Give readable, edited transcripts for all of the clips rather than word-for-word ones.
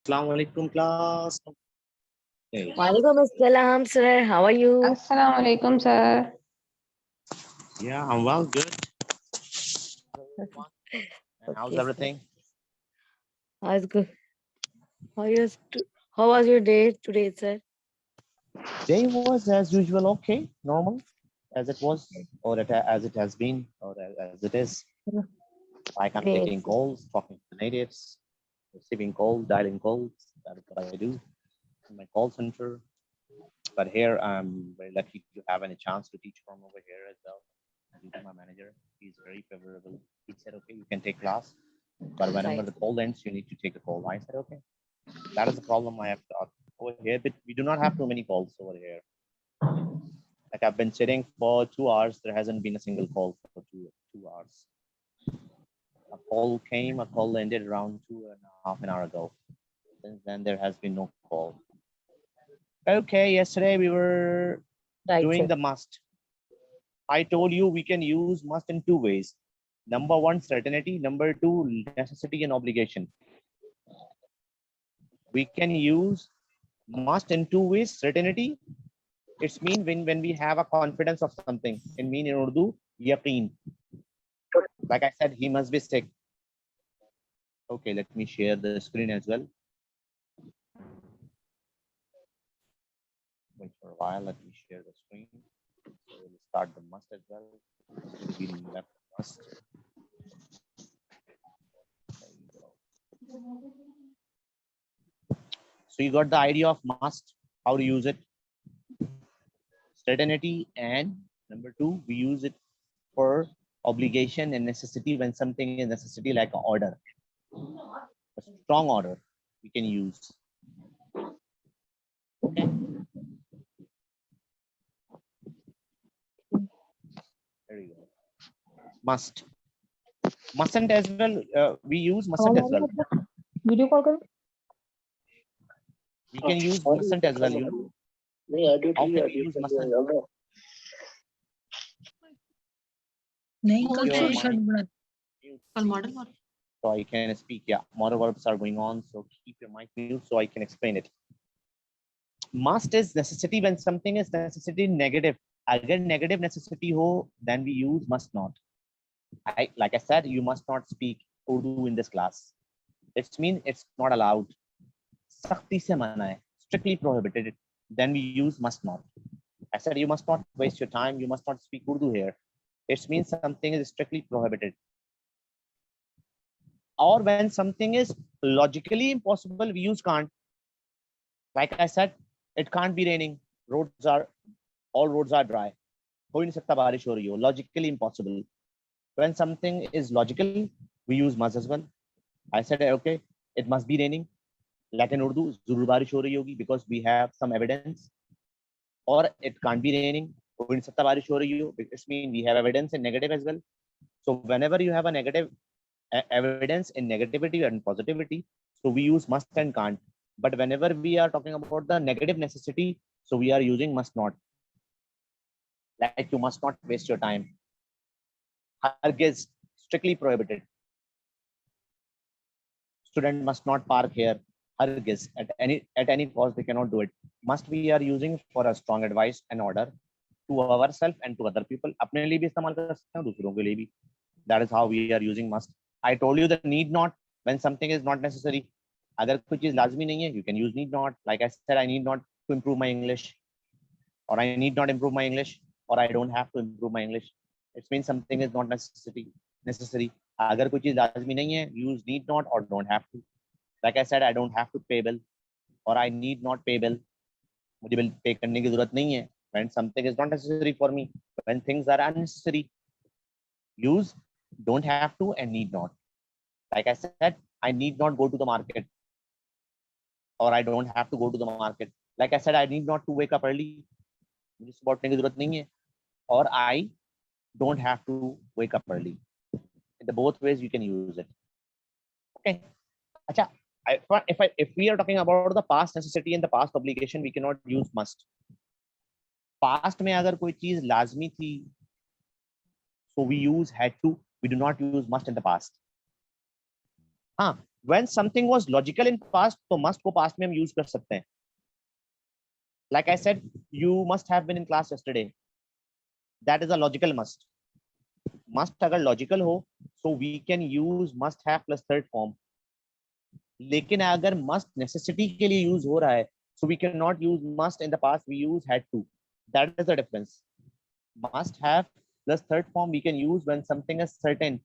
Assalamu alaikum class. Hey. Walaikum assalam, sir. How are you? Assalamu alaikum, sir. Yeah, I'm well, good. And how's Okay, sir. everything? How's good? How was your day today, sir? Day was as usual, okay, normal, as it was, or as it has been, or as it is. Like I'm Great. taking calls, talking to the natives, receiving calls, dialing calls. That is what I do in my call center. But here I'm very lucky to have any chance to teach from over here as well. Due to my manager, he's very favorable. He said, okay, you can take class, but whenever Right. the call ends, you need to take a call. I said, okay. That is the problem I have got over here, but we do not have too many calls over here. Like I've been sitting for 2 hours, there hasn't been a single call for two hours. A call came, a call ended around 2.5 an hour ago. Since then, there has been no call. Okay, yesterday we were doing Sir. the must. I told you we can use must in two ways. Number one, certainty. Number two, necessity and obligation. We can use must in two ways. Certainty, it's mean when we have a confidence of something. In mean in Urdu, yaqeen. Like I said, he must be sick. Okay, let me share the screen as well. Wait for a while. Let me share the screen. So we'll start the must as well. We left must. There you go. So you got the idea of must, how to use it. Certainty, and number two, we use it for obligation and necessity when something is necessity, like an order, a strong order we can use. Okay. There you go. Must. Mustn't as well. We use mustn't as well. Video call. We can use mustn't as well. You know. How can we use mustn't? So I can speak. Yeah, modal verbs are going on. So keep your mic mute so I can explain it. Must is necessity when something is necessity negative. Agar negative necessity ho, then we use must not. Like I said, you must not speak Urdu in this class. It means it's not allowed. Sakti se mana hai, strictly prohibited. Then we use must not. I said you must not waste your time. You must not speak Urdu here. It means something is strictly prohibited. Or when something is logically impossible, we use can't. Like I said, it can't be raining. All roads are dry. हो ही नहीं सकता बारिश हो रही हो. Logically impossible. When something is logical, we use must as well. I said, okay, it must be raining. Like in Urdu, जरूर बारिश हो रही होगी because we have some evidence. Or it can't be raining. हो ही नहीं सकता बारिश हो रही हो. It means we have evidence in negative as well. So whenever you have a negative evidence in negativity and positivity, so we use must and can't. But whenever we are talking about the negative necessity, so we are using must not. Like you must not waste your time. Hargiz, strictly prohibited. Student must not park here. Hargiz, at any cost they cannot do it. Must we are using for a strong advice and order to ourselves and to other people. अपने लिए भी इस्तेमाल कर सकते हैं, दूसरों के लिए भी. That is how we are using must. I told you the need not when something is not necessary. अगर कोई चीज लाजमी नहीं है, you can use need not. Like I said, I need not to improve my English, or I need not improve my English, or I don't have to improve my English. It means something is not necessary. अगर कोई चीज लाजमी नहीं है, use need not or don't have to. Like I said, I don't have to pay bill, or I need not pay bill. मुझे bill pay करने की जरूरत नहीं है. When something is not necessary for me, when things are unnecessary, use don't have to and need not. Like I said, I need not go to the market, or I don't have to go to the market. Like I said, I need not to wake up early. मुझे सुबह उठने की जरूरत नहीं है. Or I don't have to wake up early. In the both ways you can use it. Okay. Acha, if we are talking about the past necessity and the past obligation, we cannot use must. Past में अगर कोई चीज लाजमी थी, so we use had to. We do not use must in the past. हाँ, when something was logical in past, तो must को past में हम use कर सकते हैं. Like I said, you must have been in class yesterday. That is a logical must. Must अगर logical हो, so we can use must have plus third form. लेकिन अगर must necessity के लिए use हो रहा है, so we cannot use must in the past. We use had to. That is the difference. Must have plus third form we can use when something is certain.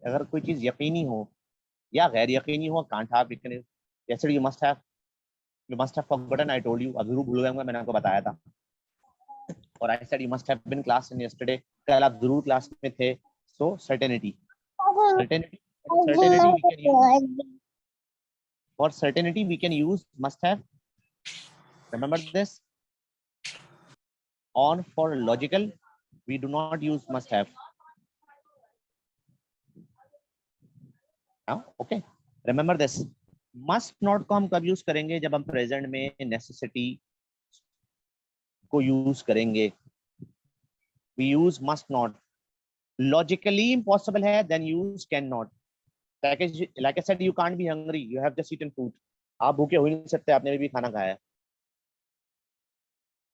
अगर कोई चीज यकीनी हो या गैर यकीनी हो, can't have, we can. Yesterday you must have forgotten. I told you. अब जरूर भूल गए होंगे, मैंने आपको बताया था. और I said you must have been class in yesterday. कल आप जरूर क्लास में थे. So certainty we can use. For certainty we can use must have. Remember this. On for logical we do not use must have. Now, okay. Remember this. Must not को हम कब use करेंगे? जब हम present में necessity को use करेंगे. We use must not. Logically impossible है, then use cannot. Like I said, you can't be hungry. You have just eaten food. आप भूखे हो ही नहीं सकते, आपने भी खाना खाया है.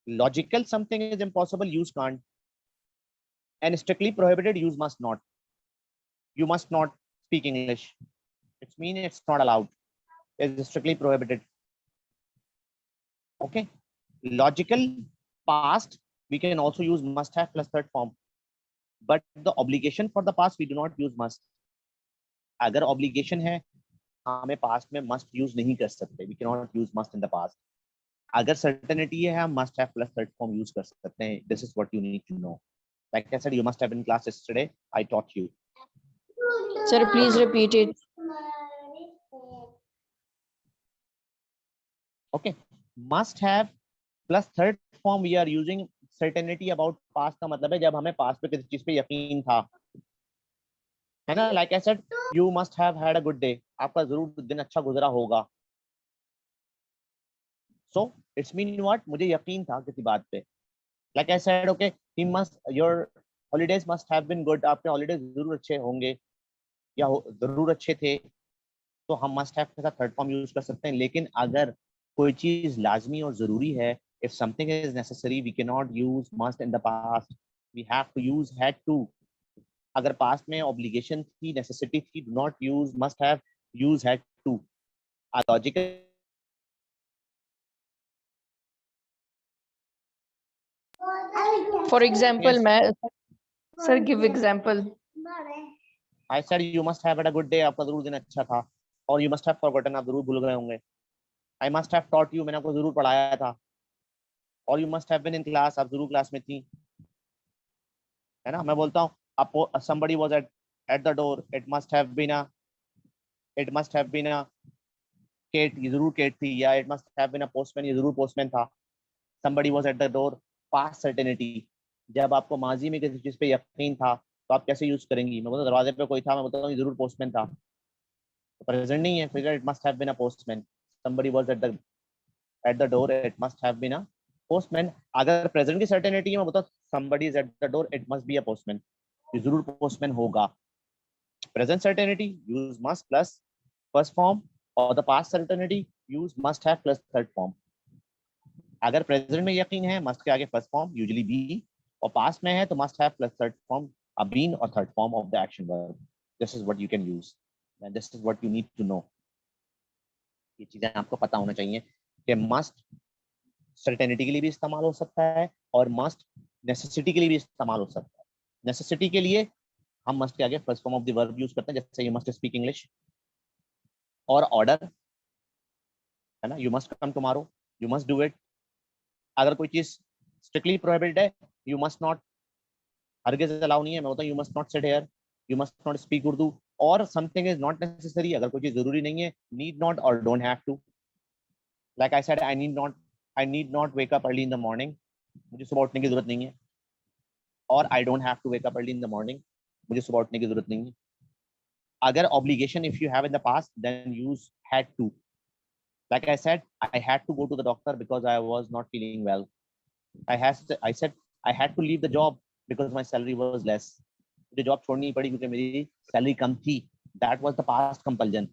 Logical something is impossible, use can't. And strictly prohibited, use must not. You must not speak English. It means it's not allowed. It's strictly prohibited. Okay. Logical past, we can also use must have plus third form. But the obligation for the past, we do not use must. अगर obligation है, हमें past में must use नहीं कर सकते. We cannot use must in the past. अगर certainty है, हम must have plus third form use कर सकते हैं. This is what you need to know. Like I said, you must have been in class yesterday. I taught you. Sir, please repeat it. Okay. Must have plus third form we are using. Certainty about past का मतलब है जब हमें past पे किसी चीज पे यकीन था, है ना? Like I said, you must have had a good day. आपका जरूर दिन अच्छा गुजरा होगा. So it's mean what? मुझे यकीन था किसी बात पे. Like I said, okay, your holidays must have been good. आपके holidays जरूर अच्छे होंगे या जरूर अच्छे थे, तो हम must have के साथ third form use कर सकते हैं. लेकिन अगर कोई चीज लाजमी और जरूरी है, if something is necessary, we cannot use must in the past. We have to use had to. अगर past में obligation थी, necessity थी, do not use must have, use had to. A logical. For example, Yes. sir, give example. I said you must have had a good day. आपका जरूर दिन अच्छा था. और you must have forgotten, आप जरूर भूल गए होंगे. I must have taught you, मैंने आपको जरूर पढ़ाया था. और you must have been in class, आप जरूर क्लास में थी, है ना? मैं बोलता हूँ आपको somebody was at the door. It must have been a Kate, ये जरूर Kate थी. या it must have been a postman, ये जरूर postman था. Somebody was at the door. Past certainty. जब आपको माजी में किसी चीज पे यकीन था, तो आप कैसे यूज करेंगी? मैं बोलता दरवाजे पे कोई था, मैं बोलता हूँ ये जरूर पोस्टमैन था. तो प्रेजेंट नहीं है, फिर it must have been a postman. somebody was at the door, it must have been a postman. अगर प्रेजेंट की सर्टेनिटी है, मैं बोलता हूँ somebody is at the door, it must be a postman. ये जरूर पोस्टमैन होगा. Present certainty use must plus first form, और the past certainty use must have plus third form. अगर प्रेजेंट में यकीन है, मस्ट के आगे फर्स्ट फॉर्म यूजुअली बी, और पास्ट में है तो must have plus third form a been और third form of the action verb. This is what you can use and this is what you need to know. ये चीजें आपको पता होना चाहिए कि मस्ट सर्टेनिटी के लिए भी इस्तेमाल हो सकता है और मस्ट नेसेसिटी के लिए भी इस्तेमाल हो सकता है. नेसेसिटी के लिए हम मस्ट के आगे first form of the verb use करते हैं, जैसे यू मस्ट स्पीक इंग्लिश. और ऑर्डर है ना, you must come tomorrow, you must do it. अगर कोई चीज स्ट्रिक्टली प्रोहिबिटेड है, यू मस्ट नॉट, हरगिज़ अलाउ नहीं है. मैं बोलता हूँ you must not sit here, you must not speak Urdu. और समथिंग इज नॉट नेसेसरी, अगर कोई चीज जरूरी नहीं है, नीड नॉट और don't have to. Like I said, I need not wake up early in the morning, मुझे सुबह उठने की जरूरत नहीं है. और I don't have to wake up early in the morning, मुझे सुबह उठने की जरूरत नहीं है. अगर obligation if you have in the past, then use had to. Like I said, I had to go to the doctor because I was not feeling well. I said I had to leave the job because my salary was less. मुझे job छोड़नी पड़ी क्योंकि मेरी salary कम थी. That was the past compulsion.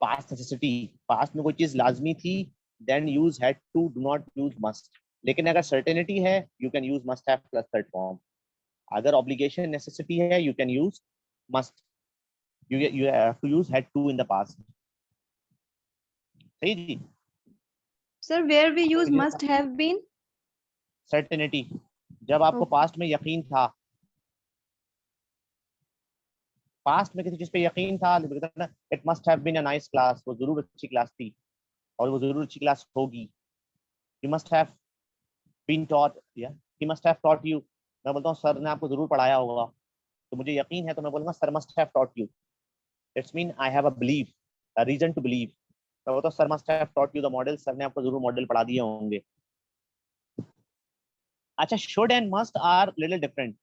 Past necessity, past में कोई चीज लाजमी थी, then use had to, do not use must. लेकिन अगर सर्टेनिटी है, you can use must have plus third form. अगर ऑब्लिगेशन नेसेसिटी है, you can use must, you have to use had to in the past। सही जी। Sir, where we use मुझे must have been? Certainty, जब आपको Okay. Past में यकीन था, past में किसी चीज पे यकीन था, it must have been a nice class, वो जरूर अच्छी क्लास थी और वो जरूर अच्छी क्लास होगी। You must have been taught, या he must have taught you. मैं बोलता हूँ सर ने आपको जरूर पढ़ाया होगा, तो मुझे यकीन है, तो मैं बोलूंगा sir must have taught you. It's mean I have a believe, a reason to believe. मैं बोलता हूँ sir must have taught you the model, sir ने आपको जरूर मॉडल पढ़ा दिए होंगे। अच्छा, should and must are little different.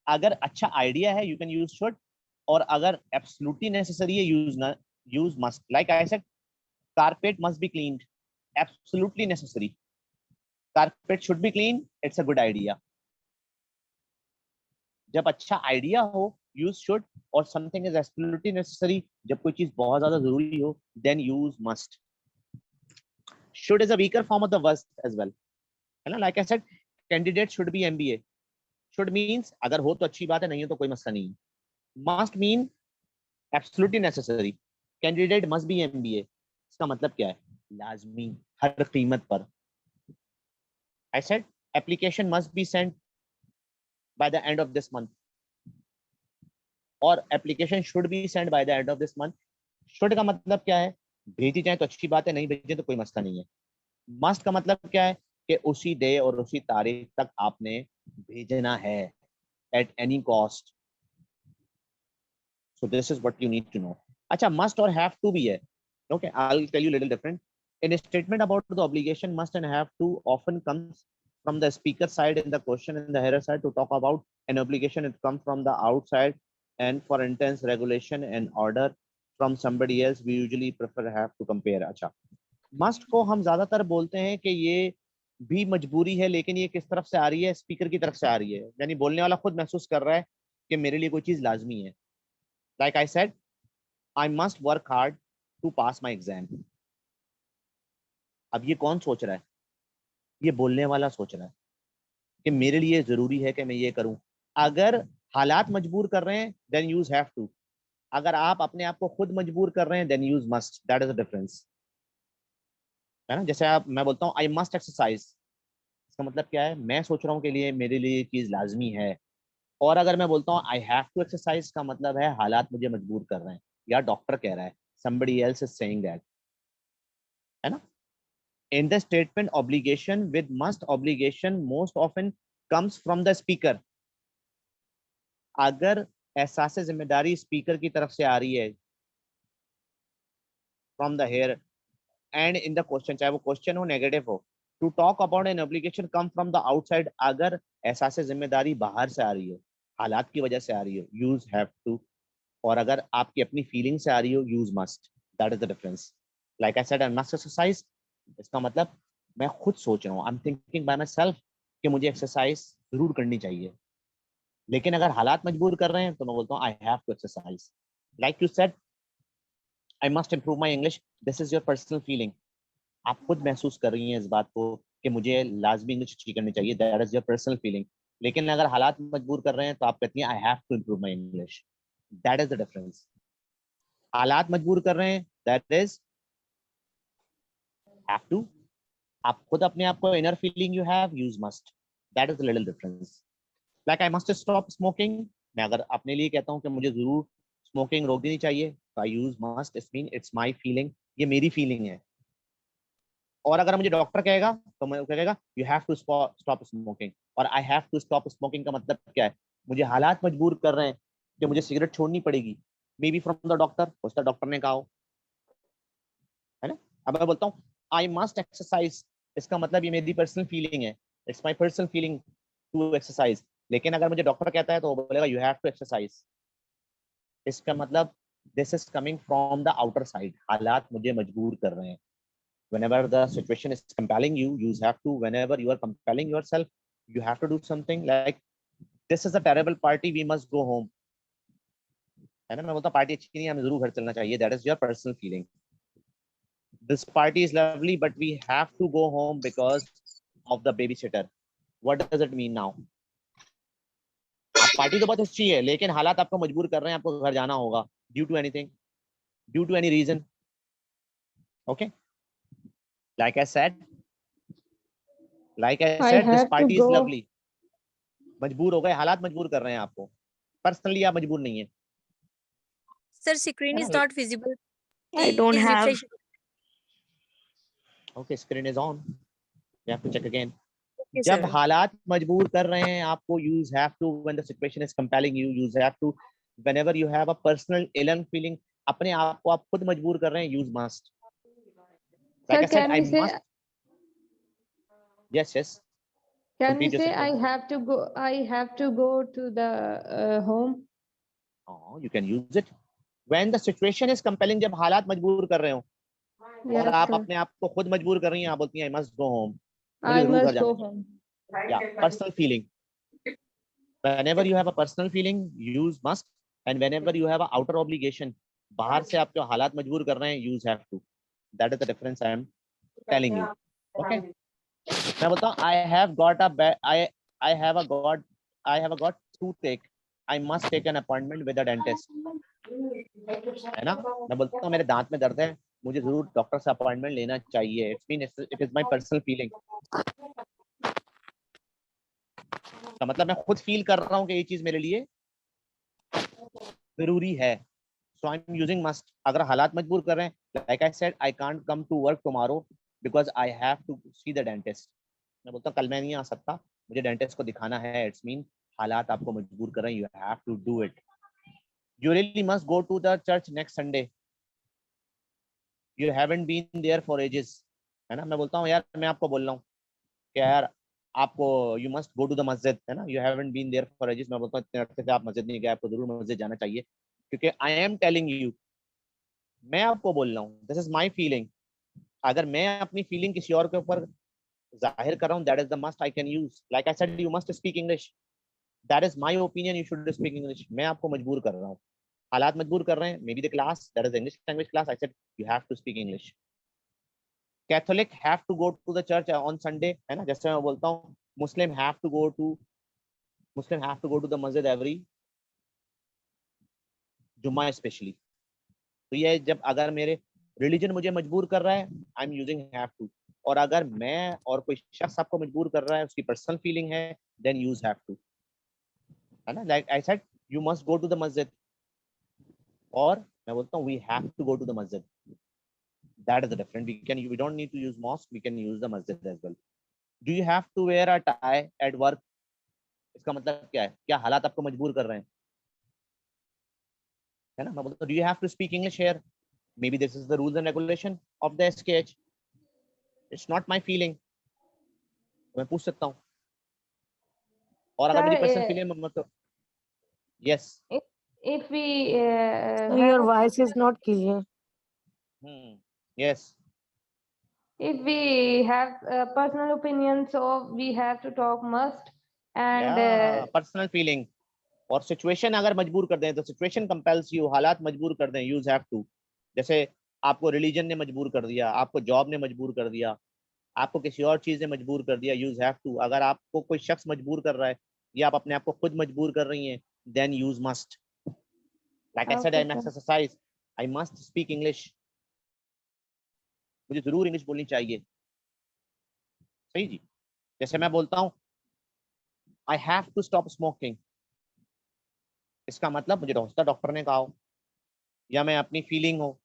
अगर अच्छा आइडिया है, यू कैन यूज शुड, और अगर एब्सोल्युटली नेसेसरी है, use must. Like I said, carpet must be cleaned, absolutely necessary, carpet should be clean, it's a good idea। जब अच्छा idea हो, use should, और समथिंग इज एब्सोल्युटली नेसेसरी, जब कोई चीज बहुत ज्यादा जरूरी हो, then use must. Should is a weaker form of the verb as well, है ना। Like I said, candidate should be MBA. Should means अगर हो तो अच्छी बात है, नहीं हो तो कोई मसला नहीं है। Must mean absolutely necessary, candidate must be MBA, इसका मतलब क्या है, लाजमी, हर कीमत पर। I said application must be sent by the end of this month, और application should be send by the end of this month. Should का मतलब क्या है, भेजी जाए तो अच्छी बात है, नहीं भेजे तो कोई मसला नहीं है। मस्ट का मतलब क्या है कि उसी डे और उसी तारीख तक आपने भेजना है, at any cost. So this is what you need to know. अच्छा, मस्ट और हैव टू भी है। Okay, I will tell you little different. In a statement about the obligation, must and have to often comes from the speaker side in the question, in the header side. To talk about an obligation, it comes from the outside, and for instance regulation and order from somebody else, we usually prefer have to compare। अच्छा, must को हम ज्यादातर बोलते हैं कि ये भी मजबूरी है, लेकिन ये किस तरफ से आ रही है, स्पीकर की तरफ से आ रही है, यानी बोलने वाला खुद महसूस कर रहा है कि मेरे लिए कोई चीज लाजमी है। Like I said, I must work hard to pass my exam. अब ये कौन सोच रहा है, ये बोलने वाला सोच रहा है कि मेरे लिए जरूरी है कि मैं ये करूं। अगर हालात मजबूर कर रहे हैं, देन यूज हैव टू। अगर आप अपने आप को खुद मजबूर कर रहे हैं, then use must. That is the difference, है ना। जैसे आप, मैं बोलता हूँ आई मस्ट एक्सरसाइज, इसका मतलब क्या है, मैं सोच रहा हूँ के लिए मेरे लिए ये चीज लाजमी है। और अगर मैं बोलता हूँ आई हैव टू एक्सरसाइज, का मतलब है हालात मुझे मजबूर कर रहे हैं, या डॉक्टर कह रहा है, somebody else is saying that, है ना। In the statement obligation with must, obligation most often comes from the speaker। अगर एहसास जिम्मेदारी स्पीकर की तरफ से आ रही है, from the here and in the question, चाहे वो क्वेश्चन हो नेगेटिव हो। To talk about an obligation come from the outside, अगर एहसास जिम्मेदारी बाहर से आ रही है, हालात की वजह से आ रही है, यूज हैव टू। और अगर आपकी अपनी फीलिंग से आ रही हो, use must. That is the difference. Like I said, I must exercise, इसका मतलब मैं खुद सोच रहा हूँ, I am thinking by my self कि मुझे एक्सरसाइज जरूर करनी चाहिए। लेकिन अगर हालात मजबूर कर रहे हैं, तो मैं बोलता हूँ I have to exercise. Like you said, I must improve my English, this is your personal feeling. आप खुद महसूस कर रही हैं इस बात को कि मुझे लाजमी इंग्लिश अच्छी करनी चाहिए, that is your personal feeling. लेकिन अगर हालात मजबूर कर रहे हैं, तो आप कहती हैं I have to improve my English. That is the difference. हालात मजबूर कर रहे हैं, दैट इज हैव टू। आप खुद अपने आप को inner feeling you have, use must. That is the little difference. Like I must stop smoking, मैं अगर अपने लिए कहता हूँ कि मुझे जरूर स्मोकिंग रोक देनी चाहिए, तो I use must, it mean it's my feeling, ये मेरी फीलिंग है। और अगर मुझे डॉक्टर कहेगा, तो मैं कहेगा you have to stop smoking. और I have to stop smoking का मतलब क्या है, मुझे हालात मजबूर कर रहे हैं कि मुझे सिगरेट छोड़नी पड़ेगी, may be from the doctor, हो सकता है डॉक्टर ने कहा हो, है ना। अब मैं बोलता हूँ आई मस्ट एक्सरसाइज, इसका मतलब ये मेरी पर्सनल फीलिंग है, it's my personal feeling to exercise. लेकिन अगर मुझे डॉक्टर कहता है, तो वो बोलेगा यू हैव टू एक्सरसाइज, इसका मतलब this is coming from the outer side, हालात मुझे मजबूर कर रहे हैं। whenever the situation is compelling you, you have to, whenever you are compelling yourself, you have to do something, like this is a terrible party, we must go home, है ना। मैं बोलता पार्टी अच्छी नहीं है, हमें जरूर घर चलना चाहिए, that is your personal feeling. This party is lovely, but we have to go home because of the babysitter. What does it mean now? आप पार्टी तो बहुत अच्छी है, लेकिन हालात आपको मजबूर कर रहे हैं, आपको घर जाना होगा due to anything, due to any reason. Okay, like I said, this have to party is go. lovely. मजबूर हो गए, हालात मजबूर कर रहे हैं आपको, पर्सनली आप मजबूर नहीं है. Sir, screen है is ना? not visible. I don't Please have. refresh. Okay, screen is on. You have to check again. Okay, जब sir. हालात मजबूर कर रहे हैं आपको, use have to. When the situation is compelling you, use have to. Whenever you have a personal ill feeling, अपने आप को आप खुद मजबूर कर रहे हैं, use must. Like I said, I must. Yes. Can we Complete your say I sentence. have to go? I have to go to the home. Oh, you can use it. When the situation is compelling, जब हालात मजबूर कर रहे हो और Yes, आप sir. अपने आप को खुद मजबूर कर रही हैं, आप बोलती हैं I must go home. मुझे I जरूर घर must जाना go चाहिए. home. Yeah, personal feeling. Whenever you have a personal feeling, use must. And whenever you have an outer obligation, बाहर से आपको हालात मजबूर कर रहे हैं, use have to. That is the difference I am telling you. Okay. मैं बोलता हूँ I have got toothache. I must take an appointment with a dentist. है ना? मैं बोलता हूँ मेरे दांत में दर्द है, मुझे जरूर डॉक्टर से अपॉइंटमेंट लेना चाहिए. It is my personal feeling. तो मतलब मैं खुद फील कर रहा हूँ कि ये चीज मेरे लिए जरूरी है. So I'm using must. अगर हालात मजबूर कर रहे हैं, like I said, I can't come to work tomorrow because I have to see the dentist. मैं बोलता हूँ कल मैं नहीं आ सकता, मुझे डेंटिस्ट को दिखाना है. It's mean हालात आपको मजबूर कर रहे हैं, you have to do it. You really must go to the church next Sunday. You haven't been there for ages. है ना? मैं बोलता हूँ यार, मैं आपको बोल रहा हूँ कि यार आपको you must go to the masjid. है ना? You haven't been there for ages. मैं बोलता हूँ इतने अर्थे से आप मस्जिद नहीं गए, आपको जरूर मस्जिद जाना चाहिए, क्योंकि I am telling you, मैं आपको बोल रहा हूँ, दिस इज माई फीलिंग. अगर मैं अपनी फीलिंग किसी और के ऊपर जाहिर कर रहा हूँ, that is the must I can use. Like I said, you must speak English. That is my opinion, you should speak English. मैं आपको मजबूर कर रहा हूँ, हालात मजबूर कर रहे हैं. Maybe the class, that is English language class, I said you have to speak English. Catholic have to go to the church on Sunday. है ना? जैसे मैं बोलता हूँ Muslim have to go to the मस्जिद every जुम्मा specially. तो ये जब अगर मेरे रिलीजन मुझे मजबूर कर रहा है, I am using have to. और अगर मैं और कोई शख्स आपको मजबूर कर रहा है, उसकी पर्सनल फीलिंग है, देन यूज हैव टू. है ना? Like I said, you must go to the मस्जिद, और मैं बोलता हूँ we have to go to the मस्जिद. That is the different. We don't need to use mosque, we can use the मस्जिद as well. Do you have to wear a tie at work? इसका मतलब क्या है? क्या हालात आपको मजबूर कर रहे हैं? है ना? मैं बोलता हूँ do you have to speak English here? Maybe this is the rules and regulation of the SKH. It's not my feeling. मैं पूछ सकता हूँ. और अगर मेरी पर्सनल फीलिंग मतलब, yes. If we So your voice is not clear. Yes. if we have personal opinion, so we have to talk must. And Yeah, personal feeling. और situation अगर मजबूर कर दें तो सिचुएशन कंपेल्स यू. हालात मजबूर कर दें, यूज हैव टू. जैसे आपको रिलीजन ने मजबूर कर दिया, आपको जॉब ने मजबूर कर दिया, आपको किसी और चीज ने मजबूर कर दिया, यूज हैव टू. अगर आपको कोई शख्स मजबूर कर रहा है या आप अपने आप को खुद मजबूर कर रही हैं, then use must. Like I said, I okay, must sir. Exercise, I must speak English. मुझे जरूर इंग्लिश बोलनी चाहिए. सही जी. जैसे मैं बोलता हूँ I have to stop smoking. इसका मतलब मुझे डॉक्टर ने कहा हो, या मैं अपनी फीलिंग हो.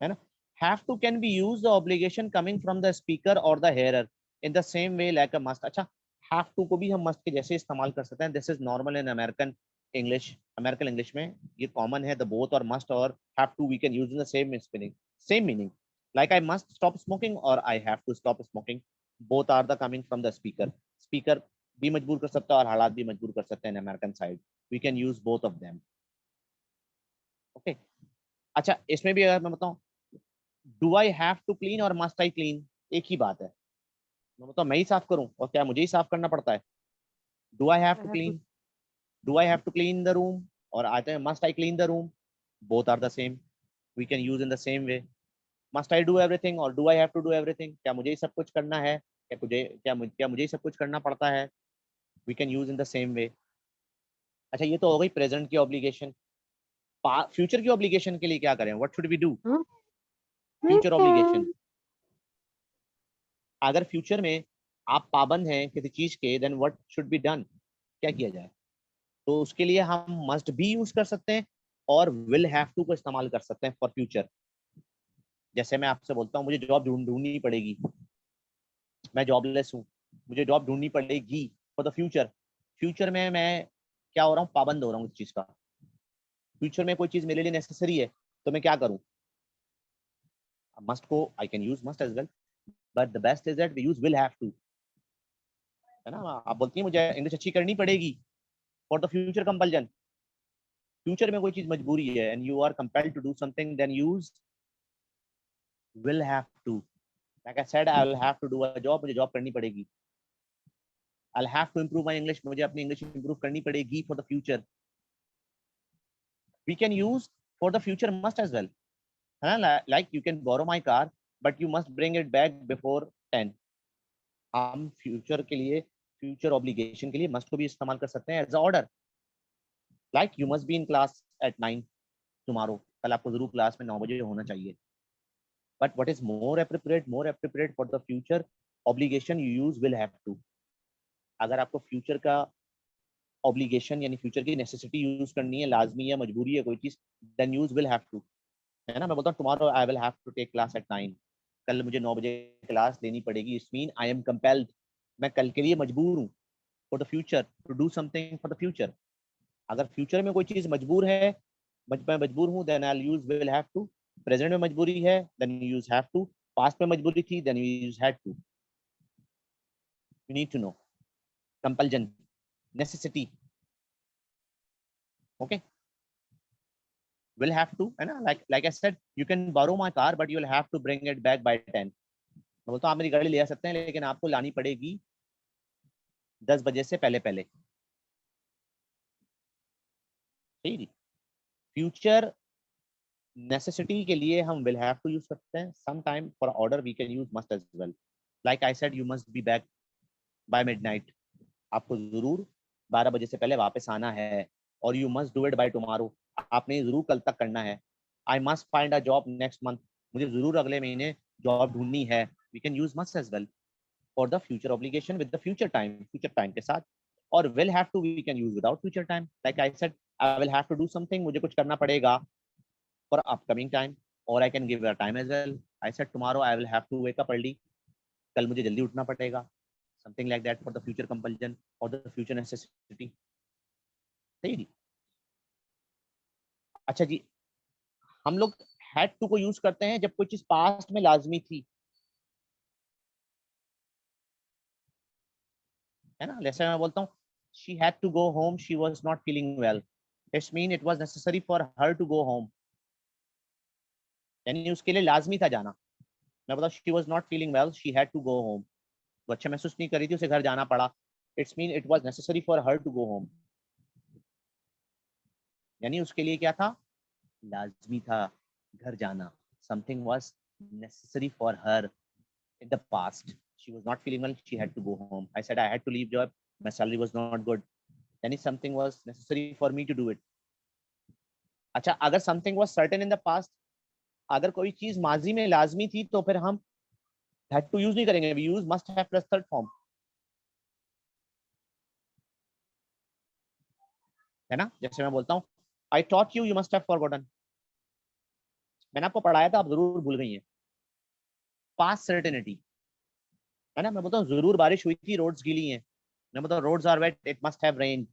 है ना? have to can be used the obligation coming from the speaker or the hearer in the same way like a must. अच्छा, have to को भी हम must के जैसे इस्तेमाल कर सकते हैं. this is normal in American English. American English में ये common है, the both or must or have to we can use in the same spelling, same meaning. like I must stop smoking or I have to stop smoking, both are the coming from the speaker. speaker भी मजबूर कर सकता है और हालात भी मजबूर कर सकते हैं. in American side we can use both of them. okay. अच्छा, इसमें भी अगर मैं बताऊं, do I have to clean और मस्ट आई क्लीन, एक ही बात है. मैं बताऊं मैं ही साफ करूं और क्या मुझे ही साफ करना पड़ता है? Do I have to clean, do I have to clean the room, और आते हैं must I clean the room. Both are the same, we can use in the same way. Must I do everything और do I have to do everything, क्या मुझे ही सब कुछ करना है, क्या मुझे ही सब कुछ करना पड़ता है। We can use in the same way. अच्छा ये तो हो गई प्रेजेंट की ऑब्लिगेशन। फ्यूचर की ऑब्लिगेशन के लिए क्या करें, what should we do? Future obligation, अगर फ्यूचर में आप पाबंद हैं किसी चीज के, then what should be done, क्या किया जाए? तो उसके लिए हम मस्ट भी यूज कर सकते हैं और विल हैव टू को इस्तेमाल कर सकते हैं फॉर फ्यूचर। जैसे मैं आपसे बोलता हूँ मुझे जॉब ढूंढनी पड़ेगी, मैं जॉबलेस हूँ, मुझे जॉब ढूंढनी पड़ेगी फॉर द फ्यूचर। फ्यूचर में मैं क्या हो रहा हूँ, पाबंद हो रहा हूँ इस चीज का। फ्यूचर में कोई चीज मेरे लिए नेसेसरी है तो मैं क्या करूँ? मस्ट को I can use must as well, but the best is that we use will have to, है ना। आप बोलती हैं मुझे इंग्लिश अच्छी करनी पड़ेगी for the future compulsion. Future में कोई चीज मजबूरी है and you are compelled to do something, then use will have to. Like I said, I will have to do a job, मुझे जॉब करनी पड़ेगी। I'll have to improve my English, मुझे अपनी इंग्लिश इंप्रूव करनी पड़ेगी for the future. We can use for the future must as well, है ना। Like you can borrow my car, but you must bring it back before 10. हम future के लिए, future obligation के लिए मस्ट को भी इस्तेमाल कर सकते हैं as a order. Like you must be in class at 9 tomorrow, कल आपको जरूर क्लास में 9 बजे होना चाहिए। But what is more appropriate for the future obligation, you use will have to. अगर आपको फ्यूचर का ऑब्लिगेशन यानी फ्यूचर की नेसेसिटी यूज करनी है, लाजमी है, मजबूरी है कोई चीज, then use will have to, है ना। मैं बोलता हूँ tomorrow I will have to take class at 9, कल मुझे 9 बजे क्लास लेनी पड़ेगी। It's mean I am compelled, मैं कल के लिए मजबूर हूँ for the future, to do something for the future. अगर फ्यूचर में कोई चीज मजबूर है, मैं मजबूर हूँ, then I use will have to. Present में मजबूरी है, then you use have to. Past में मजबूरी थी, then you use had to. You need to know compulsion, necessity, okay. will have to, है ना। like I said, you can borrow my car but you will have to bring it back by 10. मैं बोलता हूँ आप मेरी गाड़ी ले आ सकते हैं लेकिन आपको लानी पड़ेगी 10 बजे से पहले पहले। ठीक है। फ्यूचर नेसेसिटी के लिए हम will have to यूज करते हैं। Some time for order we can use must as well. like I said, you must be back by midnight, आपको जरूर 12 बजे से पहले वापस आना है। और you must do it by tomorrow, आपने जरूर कल तक करना है। I must find a job next month, मुझे जरूर अगले महीने जॉब ढूंढनी है। We can use must as well for the future obligation with the future time के साथ। और will have to we can use without future time. Like I said, I will have to do something, मुझे कुछ करना पड़ेगा for upcoming time. और I can give a time as well. I said tomorrow I will have to wake up early, कल मुझे जल्दी उठना पड़ेगा। Something like that for the future compulsion और द फ्यूचर नेसेसिटी। सही जी। अच्छा जी, हम लोग हैड टू को यूज करते हैं जब कोई चीज पास्ट में लाजमी थी, है ना। जैसे मैं बोलता हूँ she had to go home, she was not feeling well, it's mean it was necessary for her to go home, यानी उसके लिए लाजमी था जाना। मैं बोलता she was not feeling well, she had to go home, वो अच्छा महसूस नहीं कर रही थी, उसे घर जाना पड़ा। It's mean it was necessary for her to go home, यानी उसके लिए क्या था, लाजमी था घर जाना। Something was necessary for her in the past, she was not feeling well, she had to go home. I said I had to leave job, my salary was not good, then something was necessary for me to do it. अच्छा, अगर something was certain in the past, अगर कोई चीज माजी में लाजमी थी तो फिर हम had to use नहीं करेंगे, we use must have plus third form, है ना। जैसे मैं बोलता हूँ I taught you, you must have forgotten, मैंने आपको पढ़ाया था, आप जरूर भूल गई हैं। पास्ट सर्टेनिटी, है ना। मैं बोलता हूँ जरूर बारिश हुई थी, रोड्स गीली हैं, मैं बोलता हूँ roads are wet, it must have rain.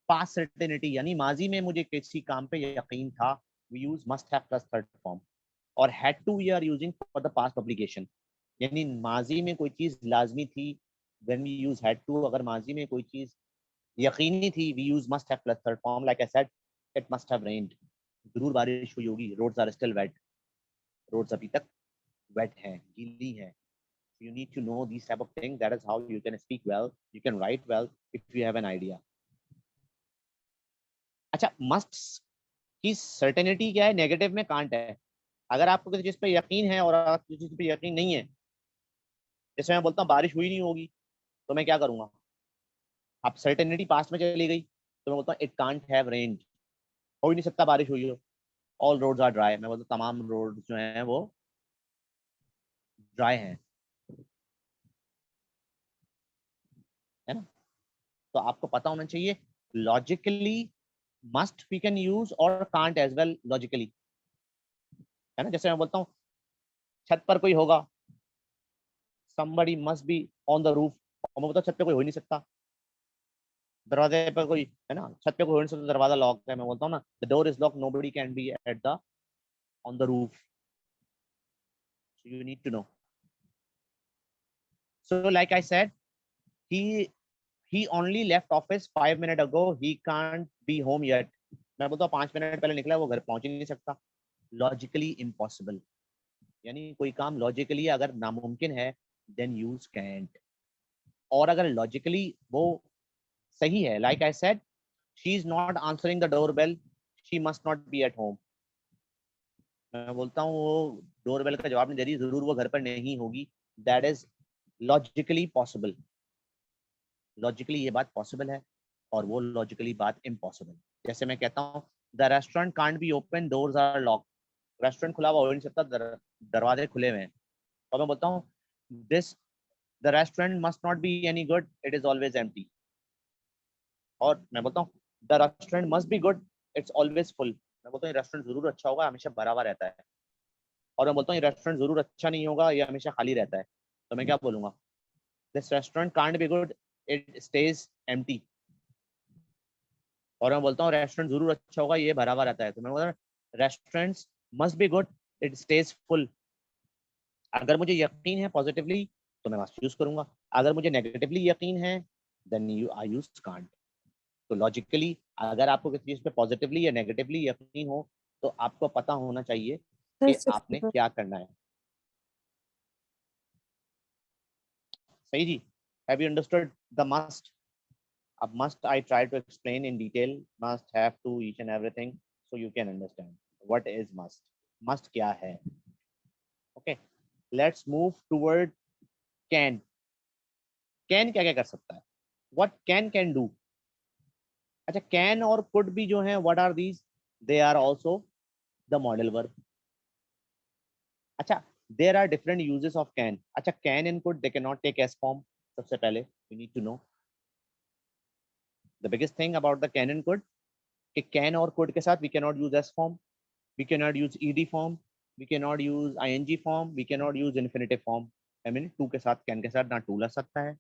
Past certainty यानी माजी में मुझे किसी काम पे यकीन था, we use must have plus third form. और had to we are using for the past obligation, यानी माजी में कोई चीज लाजमी थी, when we use had to. अगर माजी में कोई चीज यकीनी थी, we use must have plus third form. Like I said, it must have rained, जरूर बारिश हुई होगी, roads are still wet, roads अभी तक वेट है, गीली है। You need to know these type of things, that is how you can speak well, you can write well if you have an idea. अच्छा, मस्ट की certainty क्या है, negative में कांट है। अगर आपको किसी चीज पे यकीन है और आपको किसी चीज पे यकीन नहीं है, जैसे मैं बोलता हूँ बारिश हुई नहीं होगी, तो मैं क्या करूंगा? अब सर्टेनिटी पास्ट में चली गई, तो मैं बोलता हूँ इट कांट हैव रेन्ड, हो ही नहीं सकता बारिश हुई हो। ऑल रोड्स आर ड्राई, मैं बोलता हूँ तमाम रोड जो हैं वो ड्राई हैं, है ना? तो आपको पता होना चाहिए logically must we can use और कांट एज वेल लॉजिकली, है ना? जैसे मैं बोलता हूँ छत पर कोई होगा, somebody must be on the roof, और मैं बोलता हूँ छत पे कोई हो ही नहीं सकता, दरवाजे पर कोई, है ना, छत पे कोई हो नहीं सकता, दरवाजा लॉक है, मैं बोलता हूँ ना the door is lock, nobody can be at the on the roof, so you need to know. So like I said, he only left office 5 minutes ago, he can't be home yet, मैं बोलता हूँ 5 minute पहले निकला, वो घर पहुंच ही नहीं सकता। लॉजिकली इम्पॉसिबल, यानी कोई काम लॉजिकली अगर नामुमकिन है देन यूज कैंट, और अगर लॉजिकली वो सही है, like I said she is not answering the door bell, she must not be at home, मैं बोलता हूँ वो डोर बेल का जवाब नहीं दे रही, जरूर वो घर पर नहीं होगी, that is logically possible, logically ये बात पॉसिबल है, और वो लॉजिकली बात इम्पॉसिबल। जैसे मैं कहता हूँ the restaurant can't be open, doors are lock, restaurant खुला हुआ हो नहीं सकता, दरवाजे खुले हुए हैं, और मैं बोलता हूँ this the restaurant must not be any good, it is always empty, और मैं बोलता हूँ the restaurant must be good, it's always full, मैं बोलता हूँ रेस्टोरेंट जरूर अच्छा होगा, हमेशा भरा हुआ रहता है, और मैं बोलता हूँ रेस्टोरेंट जरूर अच्छा नहीं होगा, ये हमेशा खाली रहता है, तो मैं क्या बोलूंगा? This restaurant can't be good, it stage empty, और मैं बोलता हूँ रेस्टोरेंट जरूर अच्छा होगा, ये भरा हुआ रहता है, तो मैं बोलता हूँ restaurants must be good, it stage full. अगर मुझे यकीन है पॉजिटिवली तो मैं मस्ट यूज करूंगा, अगर मुझे नेगेटिवली यकीन है then you I use can't. तो लॉजिकली अगर आपको किसी चीज पे पॉजिटिवली या नेगेटिवली यकीन हो, तो आपको पता होना चाहिए कि आपने क्या करना है। सही जी, have you understood the must? अब must I try to explain in detail, must, have to, each and everything, so you can understand what is must, must क्या है। Okay, let's move toward can. Can क्या क्या कर सकता है? What can can do? अच्छा, can और could भी जो है, what are these? They are also the modal verb. अच्छा, there are different uses of can. अच्छा, can and could they can not take S form. सबसे पहले we need to know the biggest thing about the can and could, कि can और could के साथ we can not use S form, we can not use ED form, we can not use I N G form, we can not use infinitive form. I mean to के साथ, can के साथ ना to लग सकता है,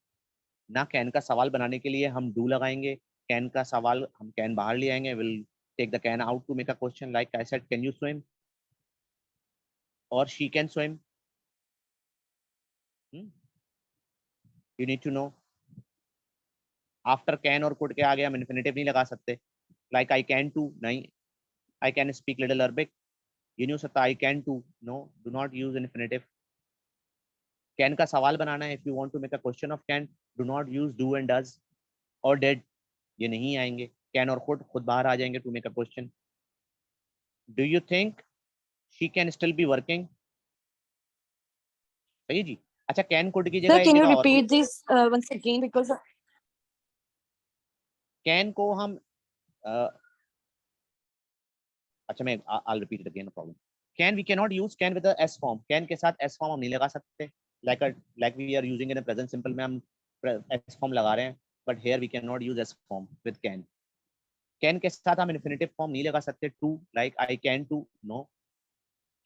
ना कैन का सवाल बनाने के लिए हम डू लगाएंगे, कैन का सवाल हम कैन बाहर ले आएंगे, will take the can out to make a question like I said can you swim और she can swim. You need to know after can और कुड के आगे हम इन्फिनेटिव नहीं लगा सकते, लाइक आई कैन टू, नहीं, I can speak little Arabic, ये नहीं हो सकता I can to, no, do not use infinitive. Can का सवाल बनाना है, if you want to make a question of can, do not use do and does और डेड, ये नहीं आएंगे, कैन और कुड खुद बाहर आ जाएंगे to make a question. Do you think she can still be working? सही जी। अच्छा, कैन कुड की जगह Sir, एक can you जगह और भी, repeat this once again? Because can को हम अच्छा मैं I repeat it again, no problem. Can we can not use can with S form, can के साथ एस फॉर्म हम नहीं लगा सकते, like we are using in present simple में हम एस फॉर्म लगा रहे हैं, but here we can not use S form with can. Can के साथ हम इन्फिनेटिव फॉर्म नहीं लगा सकते, to, like I can to, no.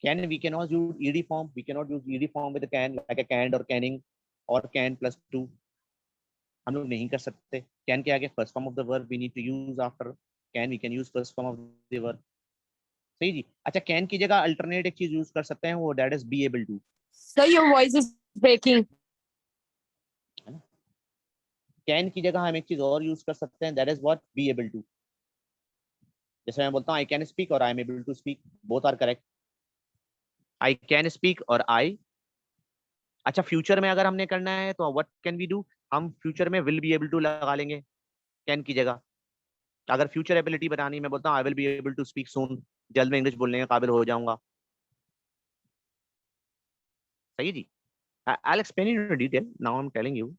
Can we can not use ED form, we can not use ED form with can, like a canned और canning और can plus to, हम लोग नहीं कर सकते। कैन के आगे first form of the verb we need to use, after can we can use first form of the verb. सही जी। अच्छा, कैन की जगह अल्टरनेट एक चीज यूज कर सकते हैं, वो that is be able to, sir, your voice is breaking. है ना? कैन की जगह हम एक चीज और यूज कर सकते हैं, that is what, be able to. जैसे मैं बोलता हूँ आई कैन स्पीक और I am able to speak, both are correct, I can speak और आई। अच्छा, फ्यूचर में अगर हमने करना है तो व्हाट कैन वी डू, हम फ्यूचर में विल बी एबल टू लगा लेंगे कैन की जगह। अगर फ्यूचर एबिलिटी बनानी, मैं बोलता हूँ I will be able to speak soon, जल्द में इंग्लिश बोलने के काबिल हो जाऊंगा, सही जी. I'll explain it in detail. Now I'm telling you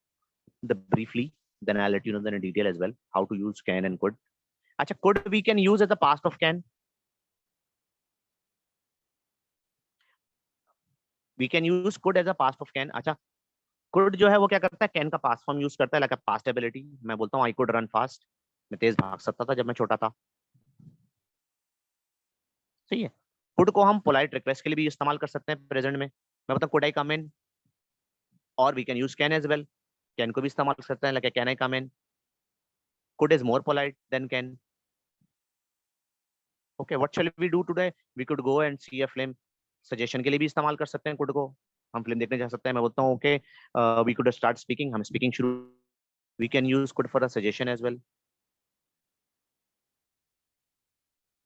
the briefly, then I'll let you know then in detail as well how to use can and could. अच्छा, could we can use as the past of can. We can use could as a past of can. अच्छा, could जो है वो क्या करता है, can का past form use करता है like a past ability. मैं बोलता हूँ I could run fast. मैं तेज भाग सकता था जब मैं छोटा था. सही है. could को हम polite request के लिए भी इस्तेमाल कर सकते हैं प्रेजेंट में. मैं बोलता हूँ could I come in, और we can use can as well. can को भी इस्तेमाल कर सकते हैं like can I come in. could is more polite than can. Okay, what shall we do today? We could go and see a film. Suggestion के लिए भी इस्तेमाल कर सकते हैं could को. हम फिल्म देखने जा सकते हैं. मैं बोलता हूँ okay, we could start speaking. हम स्पीकिंग शुरू. We can use could for a suggestion as well.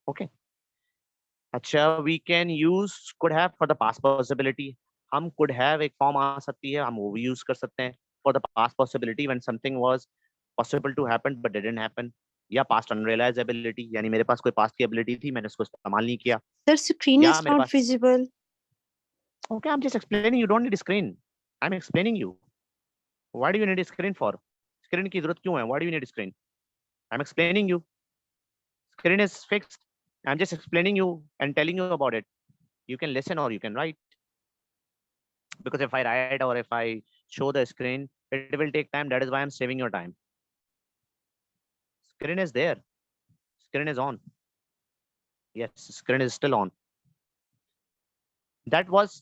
Okay. अच्छा, we can use could have for the past possibility. हम could have एक फॉर्म आ सकती है, हम वो भी यूज कर सकते हैं for the past possibility when something was possible to happen but didn't happen. या पास्ट अनरियलाइज्ड एबिलिटी, यानी मेरे पास कोई पास्ट की एबिलिटी थी, मैंने उसको इस्तेमाल नहीं किया. Sir, screen या is मेरे not pass. visible. Okay, I'm just explaining. You don't need screen. I'm explaining you. Why do you need a screen for? Screen की जरूरत क्यों है? Why do you need a screen? I'm explaining you. Screen is fixed. I'm just explaining you and telling you about it. You can listen or you can write. Because if I write or if I show the screen, it will take time. That is why I'm saving your time. Screen is there. Screen is on. Yes, screen is still on. That was,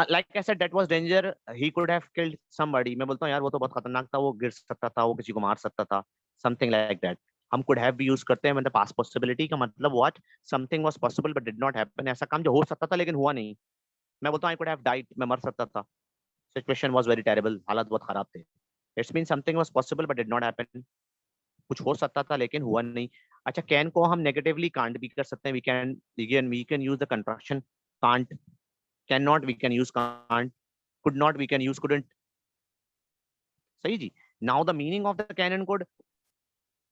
like I said, that was danger. He could have killed somebody. मैं बोलता हूँ यार वो तो बहुत खतरनाक था, वो गिर सकता था, वो किसी को मार सकता था. Something like that. हम could have भी यूज करते हैं मतलब past possibility का मतलब what something was possible but did not happen. ऐसा काम जो हो सकता था लेकिन हुआ नहीं. मैं बोलता हूँ I could have died. मैं मर सकता था. Situation was very terrible. हालात बहुत खराब थे. It means something was possible but did not happen. कुछ हो सकता था लेकिन हुआ नहीं. अच्छा, can को हम negatively can't भी कर सकते हैं. We can use the contraction can't. Cannot we can use can't. Could not we can use couldn't. सही जी. Now the meaning of the can and could.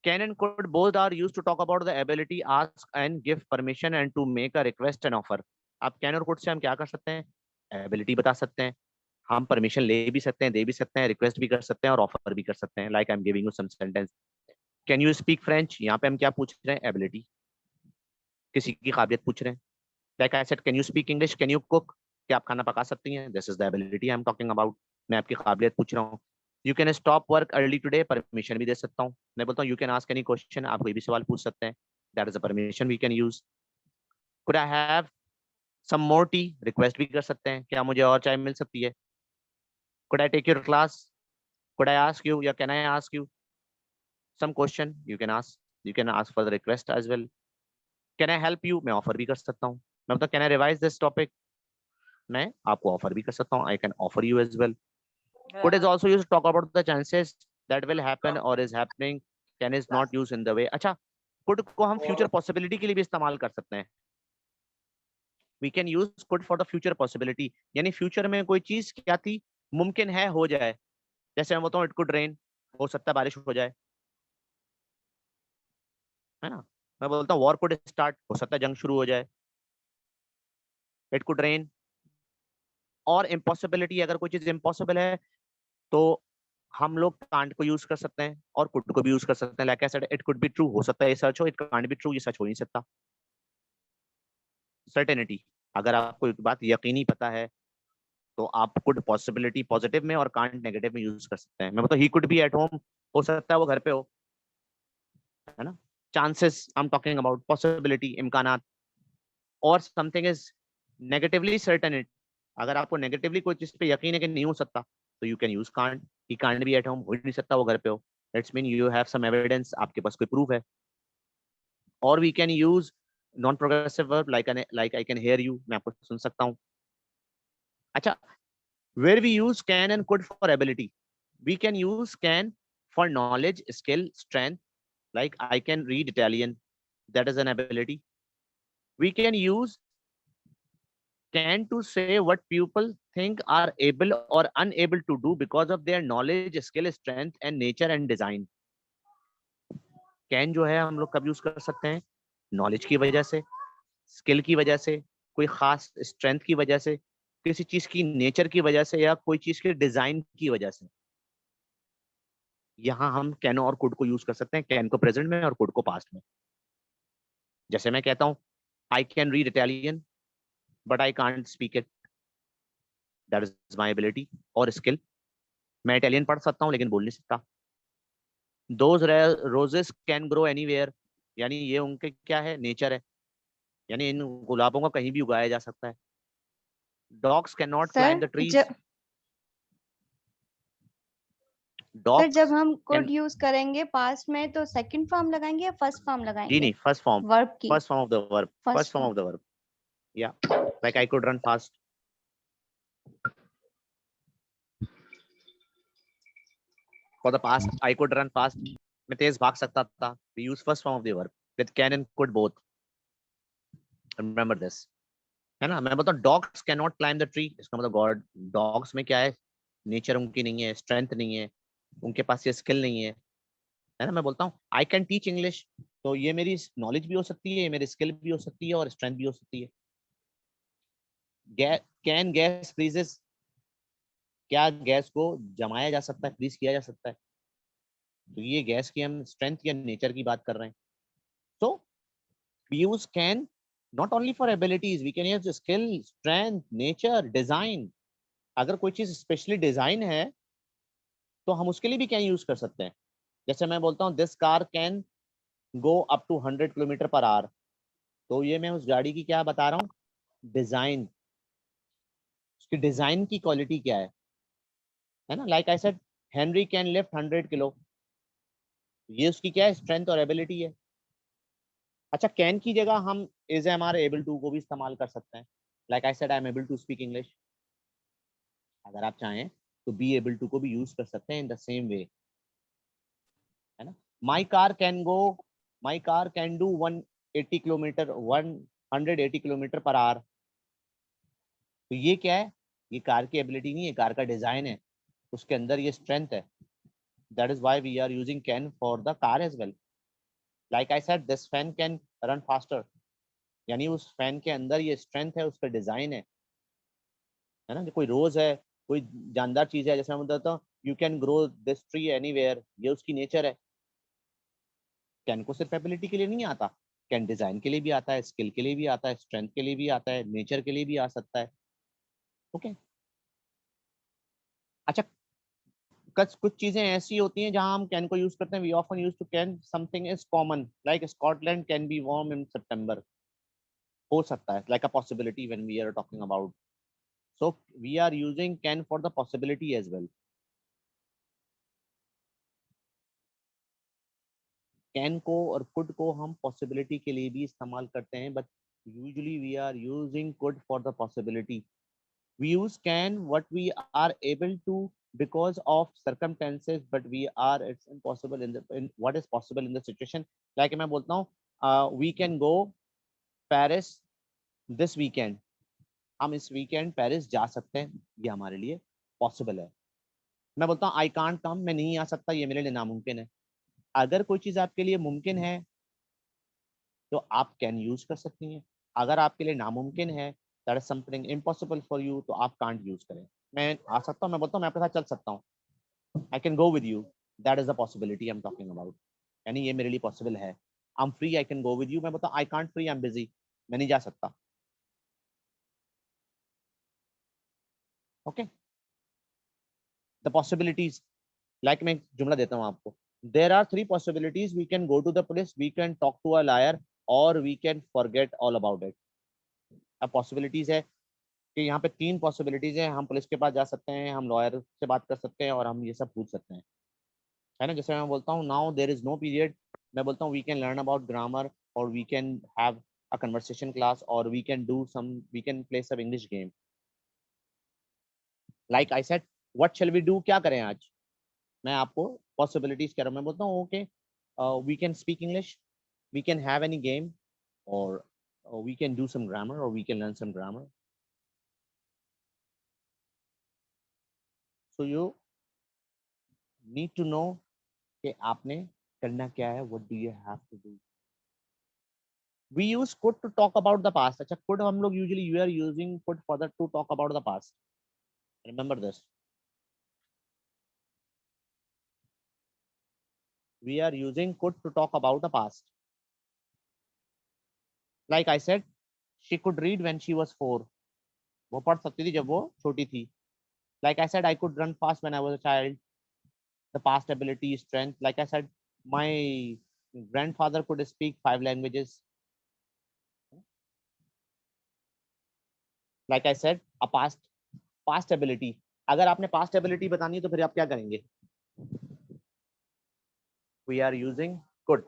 Can and could both are used to talk about the ability, ask and give permission and to make a request and offer. अब can और could से हम क्या कर सकते हैं? Ability बता सकते हैं, हम परमिशन ले भी सकते हैं, दे भी सकते हैं, रिक्वेस्ट भी कर सकते हैं और ऑफर भी कर सकते हैं. Like I am giving you some sentence. Can you speak French? यहाँ पे हम क्या पूछ रहे हैं? एबिलिटी, किसी की काबिलियत पूछ रहे हैं. Like I said can you speak English, can you cook, क्या आप खाना पका सकती हैं? This is the ability I am talking about. मैं आपकी काबिलियत पूछ रहा हूँ. You can stop work early today, permission भी दे सकता हूँ. मैं बोलता हूँ you can ask any question, आप कोई भी सवाल पूछ सकते हैं. That is a permission we can use. Could I have some more tea, request भी कर सकते हैं, क्या मुझे और चाय मिल सकती है. Could I take your class, could I ask you, या can I ask you some question, you can ask for the request as well. Can I help you, मैं ऑफर भी कर सकता हूँ. मैं मतलब can I revise this topic, मैं आपको ऑफर भी कर सकता हूँ. I can offer you as well. Could is also used to talk about the chances that will happen or is happening. Can is not used in the way. अच्छा, could को हम future possibility के लिए भी इस्तेमाल कर सकते हैं. We can use could for the future possibility, यानी future में कोई चीज क्या थी, मुमकिन है हो जाए. जैसे मैं बताऊँ it could rain, हो सकता है बारिश हो जाए, है ना. मैं बोलता हूँ वॉर कुड स्टार्ट, हो सकता है जंग शुरू हो जाए. It could rain. और इम्पॉसिबिलिटी, अगर कोई चीज इम्पॉसिबल है तो हम लोग कांट को यूज कर सकते हैं और कुड को भी यूज कर सकते हैं. Like I said it could be true, हो सकता है ये सच हो. इट कांट बी ट्रू, ये सच हो नहीं सकता. सर्टेनिटी, अगर आपको एक बात यकीनी पता है तो आप कुड पॉसिबिलिटी पॉजिटिव में और कांट नेगेटिव में यूज कर सकते हैं. मैं मतलब ही कुड बी एट होम, हो सकता है वो घर पे हो, है ना. Chances I am talking about, possibility इम्कानात. और समथिंग इज नेगेटिवली सर्टेन, अगर आपको नेगेटिवली कोई चीज पे यकीन है कि नहीं हो सकता तो you can use can't. He can't be at home, हो नहीं सकता वो घर पे हो. That's mean you have some evidence, आपके पास कोई प्रूफ है. और we can use non progressive verb like I can hear you, मैं आपको सुन सकता हूँ. अच्छा, where we use can and could for ability. We can use can for knowledge, skill, strength. Like I can read Italian, that is an ability. We can use can to say what people think are able or unable to do because of their knowledge, skill, strength and nature and design. Can जो है हम लोग कब use कर सकते हैं? Knowledge की वजह से, स्किल की वजह से, कोई खास स्ट्रेंथ की वजह से, किसी चीज की नेचर की वजह से या कोई चीज के डिजाइन की वजह से, यहाँ हम कैन और कुड को यूज कर सकते हैं, कैन को प्रेजेंट में और कुड को पास्ट में। जैसे मैं कहता हूँ I can read Italian but I can't speak it, that is my ability और स्किल। मैं इटालियन पढ़ सकता हूँ लेकिन बोल नहीं सकता। Those roses can grow anywhere, यानी ये उनके क्या है, नेचर है, यानी इन गुलाबों को कहीं भी उगाया जा सकता है। Dogs can not climb the sir trees, sir dogs जब हम कैन, could यूज करेंगे पास्ट में तो सेकंड फॉर्म लगाएंगे या फर्स्ट फॉर्म जी लगाएंगे नहीं, फर्स्ट फॉर्म, वर्ब की? First form of the verb, first first form of the verb, या like I could run fast. For the past I could run fast, मैं तेज भाग सकता था। We use first form of the verb with can and could both, remember this, है ना। मैं बताऊं dogs can not climb the tree, इसका मतलब गॉड, डॉग्स में क्या है, नेचर उनकी नहीं है, स्ट्रेंथ नहीं है, उनके पास ये स्किल नहीं है ना। मैं बोलता हूँ आई कैन टीच इंग्लिश, तो ये मेरी नॉलेज भी हो सकती है, ये मेरी स्किल भी हो सकती है और स्ट्रेंथ भी हो सकती है। कैन गैस फ्रीजेस, क्या गैस को जमाया जा सकता है, फ्रीज किया जा सकता है, तो ये गैस की हम स्ट्रेंथ या नेचर की बात कर रहे हैं। So we use can not only for abilities, we can use skill, strength, nature, design. अगर कोई चीज स्पेशली डिजाइन है तो हम उसके लिए भी कैन यूज कर सकते हैं। जैसे मैं बोलता हूँ this car can go up to 100 km/h, तो ये मैं उस गाड़ी की क्या बता रहा हूँ, डिजाइन, उसकी डिजाइन की क्वालिटी क्या है ना। Like I said Henry can lift 100 kilo, ये उसकी क्या है, स्ट्रेंथ और एबिलिटी है। अच्छा, कैन की जगह हम is am are able to को भी इस्तेमाल कर सकते हैं। Like I said I am able to speak English, अगर आप चाहें तो बी एबल टू को भी यूज कर सकते हैं इन द सेम वे, है ना। My car can go, my car can do 180 km/h, तो ये क्या है, ये कार की एबिलिटी नहीं है, कार का डिजाइन है, उसके अंदर ये स्ट्रेंथ है। That is why we are using can for the car as well. Like I said this fan can run faster, यानी उस फैन के अंदर ये स्ट्रेंथ है, उसका डिजाइन है ना। कोई रोज है, कोई जानदार चीज है, जैसे मैं बताता हूँ you can grow this tree anywhere, ये उसकी नेचर है। कैन को सिर्फ एबिलिटी के लिए नहीं आता, कैन डिजाइन के लिए भी आता है, स्किल के लिए भी आता है, स्ट्रेंथ के लिए भी आता है, नेचर के लिए भी आ सकता है। ओके, अच्छा, कुछ चीजें ऐसी होती हैं जहां हम कैन को यूज करते हैं। We often use to can something is common, like Scotland can be warm in September, हो सकता है, like a possibility when we are talking about, so we are using can for the possibility as well. Can को और could को हम possibility के लिए भी इस्तेमाल करते हैं, but usually we are using could for the possibility. We use can what we are able to because of circumstances, but we are, it's impossible in what is possible in the situation. Like मैं बोलता हूँ we can go Paris this weekend, हम इस weekend Paris जा सकते हैं, ये हमारे लिए पॉसिबल है। मैं बोलता हूँ आई कांट कम, मैं नहीं आ सकता, ये मेरे लिए नामुमकिन है। अगर कोई चीज आपके लिए मुमकिन है तो आप कैन यूज कर सकती हैं, अगर आपके लिए नामुमकिन है, that is something impossible for you, तो आप कांट यूज करें। मैं आ सकता हूँ, मैं बोलता हूँ मैं आपके साथ चल सकता हूँ, I can go with you, that is the possibility I am talking about, यानी ये मेरे लिए पॉसिबल है। I M free, I can go with you, मैं बोलता हूँ I can't free, I am busy, मैं नहीं जा सकता। ओके, द पॉसिबिलिटीज, लाइक मैं एक जुमला देता हूँ आपको, there are 3 possibilities, we can go to the police, we can talk to a lawyer, और we can forget all about it. अब पॉसिबिलिटीज है कि यहाँ पे 3 पॉसिबिलिटीज है, हम पुलिस के पास जा सकते हैं, हम लॉयर से बात कर सकते हैं, और हम ये सब पूछ सकते हैं, है ना। जैसे मैं बोलता हूँ now there is no period, मैं बोलता हूँ we can learn about grammar, और we can have a conversation class, और we can do some, we can play some English game. Like I said what shall we do, क्या करें आज, मैं आपको पॉसिबिलिटीज कह रहा हूँ। मैं बोलता हूँ okay we can speak English, we can have any game, और we can do some grammar, और we can learn some grammar. So you need to know कि आपने करना क्या है, what do you have to do. we use could to talk about the past. अच्छा could हम लोग usually you are using could for the to talk about the past. Remember this. We are using could to talk about the past. Like I said, she could read when she was 4. वो पढ़ सकती थी जब वो छोटी थी. Like I said, I could run fast when I was a child. The past ability, strength. Like I said, my grandfather could speak 5 languages. Like I said, a past ability. अगर आपने past ability बतानी है तो फिर आप क्या करेंगे? We are using could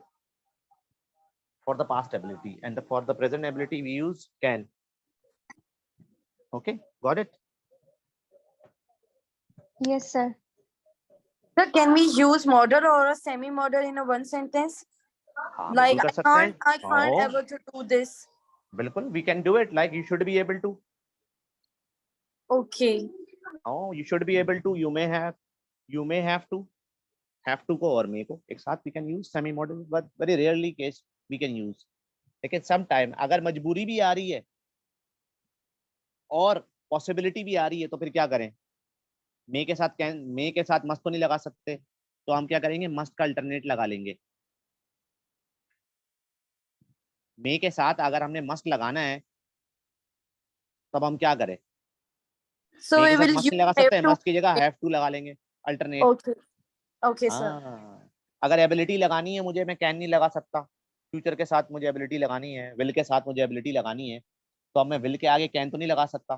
for the past ability, and for the present ability we use can. Okay, got it? Yes, sir. Sir, can we use modal or a semi-modal in a one sentence? हाँ, Like बिल्कुल कर सकते हैं. I can't Oh, able to do this. बिल्कुल, we can do it. Like you should be able to. Okay. Oh, you should be able to. You may have to. Have to को और may को एक साथ we can use semi modal, but very rarely case we can use. लेकिन sometime अगर मजबूरी भी आ रही है और पॉसिबिलिटी भी आ रही है तो फिर क्या करें? मे के साथ कैन, मे के साथ मस्ट तो नहीं लगा सकते, तो हम क्या करेंगे? मस्ट का अल्टरनेट लगा लेंगे. मे के साथ अगर हमने मस्ट लगाना है तब हम क्या करें? So मे we के साथ will मस्ट use नहीं लगा have सकते, to. मस्ट की जगह हैव टू लगा लेंगे अल्टरनेट. Okay. Okay, sir. हाँ, अगर एबिलिटी लगानी है मुझे, मैं कैन नहीं लगा सकता. फ्यूचर के साथ मुझे एबिलिटी लगानी है, विल के साथ मुझे एबिलिटी लगानी है, तो अब मैं विल के आगे कैन तो नहीं लगा सकता,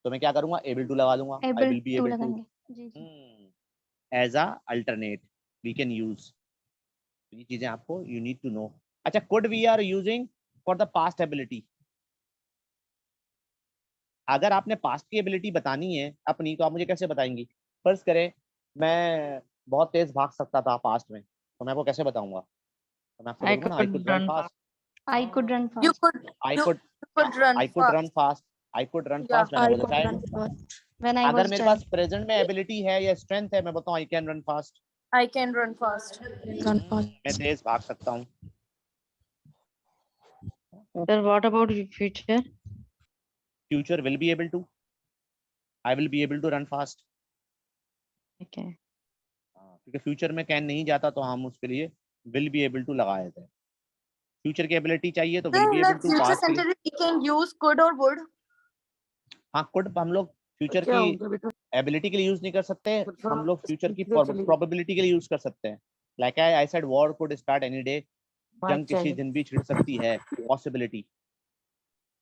तो मैं क्या करूंगा? एबल टू लगा दूंगा. I able will be to able to. लगाएंगे. जी जी. As a alternate we can use. ये चीजें आपको यू नीड टू नो. अच्छा, could we are using for the past ability. अगर आपने पास्ट की एबिलिटी बतानी है अपनी, तो आप मुझे कैसे बताएंगी? फर्ज करें मैं बहुत तेज भाग सकता था पास्ट में, तो मैं आपको कैसे बताऊंगा? तो मैं आपसे I बोलूंगा ना, आई could could run run fast. I could run You fast. could I you, could you could run I could run fast. Fast. I could run Yeah, fast when I I was a could run child. Fast when आई अगर was मेरे पास child. Present में ability है या strength है, मैं बताऊं I can run fast. I can run fast. Run मैं fast. तेज भाग सकता हूँ. Sir, what about future? Future will be able to. I will be able to run fast. Okay. क्योंकि फ्यूचर में कैन नहीं जाता, तो हम उसके लिए विल बी एबल टू लगा देते हैं. फ्यूचर की एबिलिटी चाहिए तो will Then be in able the to. future past के लिए sentence we can use could or would. हाँ, कुड हम लोग फ्यूचर क्या की हो गया बेटा? एबिलिटी के लिए यूज नहीं कर सकते, हम लोग फ्यूचर की इधर चली गई. प्रोबेबिलिटी के लिए यूज कर सकते हैं. Like I said war could start any day. जंग अच्छा किसी है. दिन भी छिड़ सकती है, पॉसिबिलिटी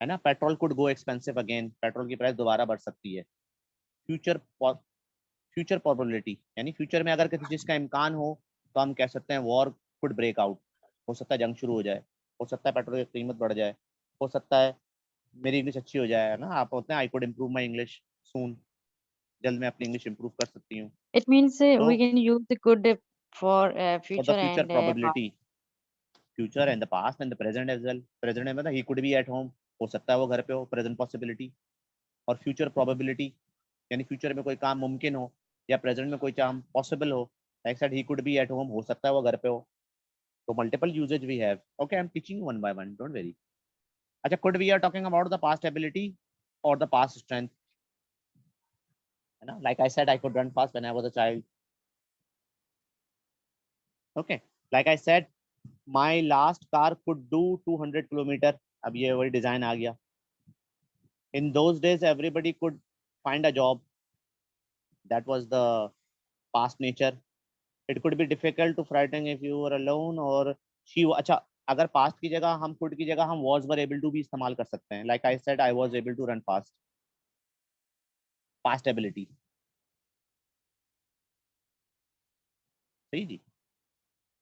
है ना. Petrol could go expensive again. Petrol की प्राइस दोबारा बढ़ सकती है. फ्यूचर फ्यूचर प्रोबेबिलिटी यानी फ्यूचर में अगर किसी चीज का इम्कान हो तो हम कह सकते हैं वॉर कुड ब्रेक आउट. हो सकता है जंग शुरू हो जाए, हो सकता है पेट्रोल की कीमत बढ़ जाए, हो सकता है मेरी इंग्लिश अच्छी हो जाए, है ना. आप होते हैं I could improve my English soon. जल्द मैं अपनी इंग्लिश इम्प्रूव कर सकती हूँ. It means तो we can use the could for for the future future and past. Probability, future and the past and the present as well. Present में मतलब ही could be at home, हो सकता है वो घर पे हो, प्रेजेंट पॉसिबिलिटी. और फ्यूचर प्रोबेबिलिटी यानी फ्यूचर में कोई काम मुमकिन हो या प्रेजेंट में कोई काम पॉसिबल हो. Like said he could be at home, हो सकता है वो घर पे हो. तो multiple uses we have. Okay, I am teaching one by one, don't worry. अच्छा, could we are talking about the past ability और द पास्ट स्ट्रेंथ, है ना. Like I said I could run fast when I was a child. Okay, like I said my last car could do 200 kilometre. अब ये वही design आ गया. In those days everybody could find a job. That was the past nature. It could be difficult to frighten if you were alone और she. अच्छा, अगर past की जगह हम कुड की जगह हम वाज वर एबल टू भी इस्तेमाल कर सकते हैं. Like I said I was able to run fast. Past ability. सही जी.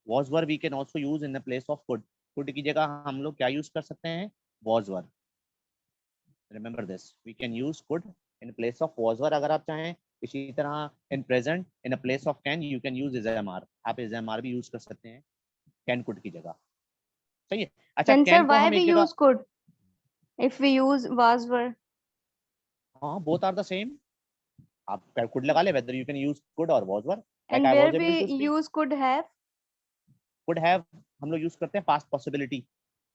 was were we can also use in the place of could की जगह हम लोग क्या यूज कर सकते हैं? was were. remember this, we can use could in place of was were अगर आप चाहें. इसी तरह in present in a place of can you can use is mr. आप is mr भी यूज कर सकते हैं can could की जगह. सही है. अच्छा, Then sir, can को why हम we एक जगह. use could if we use was were? हाँ, both are the same. आप could लगा ले whether you can use could or was were. like And I where was able we to speak. use could have? could have हम लोग use करते हैं past possibility.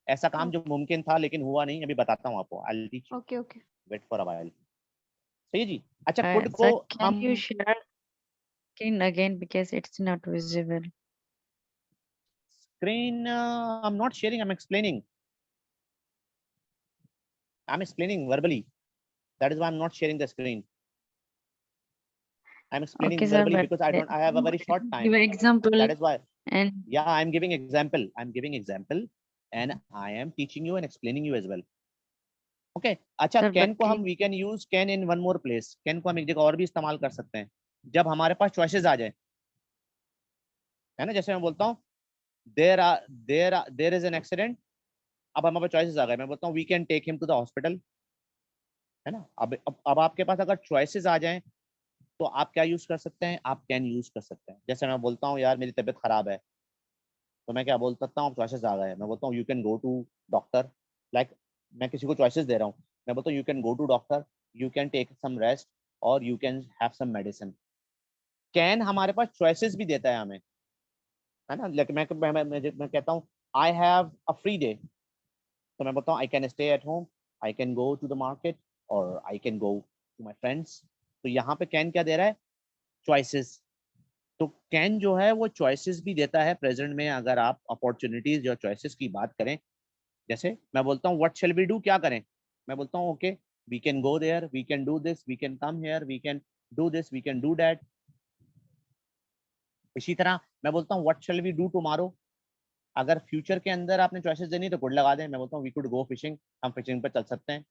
ऐसा काम जो मुमकिन था लेकिन हुआ नहीं, अभी बताता हूँ आपको। I teach, okay okay. Wait for a while. सही है जी। अच्छा, कुड Sir, को can हम you share screen again because it's not visible? screen, I'm not sharing, I'm explaining. I'm explaining verbally. That is why I'm not sharing the screen. I'm explaining Okay, sir, verbally but because I have a very short give time. an example That is why. and Yeah, I'm giving example. I'm giving example, and I am teaching you and explaining you as well. Okay. अच्छा, sir, can but को हम we can use can in one more place. Can को हम एक जगह और भी इस्तेमाल कर सकते हैं जब हमारे पास choices आ जाए, है ना। जैसे मैं बोलता हूँ there is an accident. अब हमारे पास choices आ गए, मैं बोलता हूँ we can take him to the hospital, है ना। अब आपके पास अगर choices आ जाएं तो आप क्या यूज कर सकते हैं, आप कैन यूज कर सकते हैं। जैसे मैं बोलता हूँ यार मेरी तबीयत खराब है, तो मैं क्या बोल सकता हूँ, चॉइसेस आ गए, मैं बोलता हूँ you can go to doctor. Like मैं किसी को चॉइसेस दे रहा हूँ, मैं बोलता हूँ you can go to doctor, you can take some rest, और you can have some medicine. Can हमारे पास चॉइसेस भी देता है हमें, है ना। लाइक मैं कहता हूँ I have a free day, तो मैं बोलता हूँ I can stay at home, I can go to the market, और I can go to my friends. तो यहाँ पे कैन क्या दे रहा है, चॉइसेस। तो कैन जो है वो चॉइसेस भी देता है प्रेजेंट में। अगर आप अपॉर्चुनिटीज या चॉइसेस की बात करें, जैसे मैं बोलता हूँ व्हाट शैल वी डू, क्या करें, मैं बोलता हूँ okay we can go there, we can do this, we can come here, we can do this, we can do that. इसी तरह मैं बोलता हूँ what shall we do tomorrow. अगर फ्यूचर के अंदर आपने चॉइसेस देनी तो कुड लगा दें, मैं बोलता हूँ वी कुड गो फिशिंग, हम फिशिंग पर चल सकते हैं।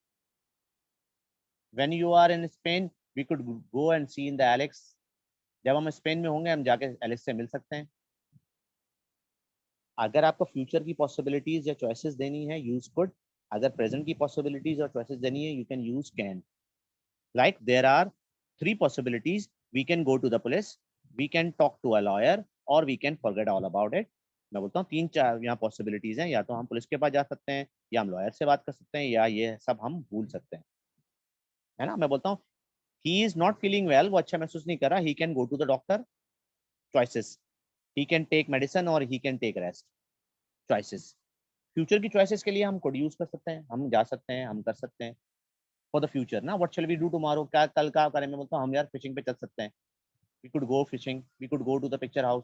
When you are in Spain we could go and see in the Alex, जब हम स्पेन में होंगे हम जाके एलेक्स से मिल सकते हैं। अगर आपको फ्यूचर की पॉसिबिलिटीज या चॉइसेस देनी है यूज कुड, अगर प्रेजेंट की पॉसिबिलिटीज और चॉइसेस देनी है you can use can. Like there are 3 possibilities, we can go to the police, we can talk to a lawyer, और we can forget all about it. मैं बोलता हूँ 3-4 यहाँ पॉसिबिलिटीज हैं, या तो हम पुलिस के पास जा सकते हैं, या हम लॉयर से बात कर सकते हैं, या ये सब हम भूल सकते हैं, है ना। मैं बोलता हूँ he is not feeling well, वो अच्छा महसूस नहीं कर रहा, he can go to the doctor, choices, he can take medicine, और he can take rest, choices. Future की चॉइसेस के लिए हम कोड यूज कर सकते हैं, हम जा सकते हैं, हम कर सकते हैं फॉर द फ्यूचर ना। What shall we do tomorrow, क्या कल का करें, मैं बोलता हूँ हम यार फिशिंग पे चल सकते हैं, we could go fishing, we could go to the picture house,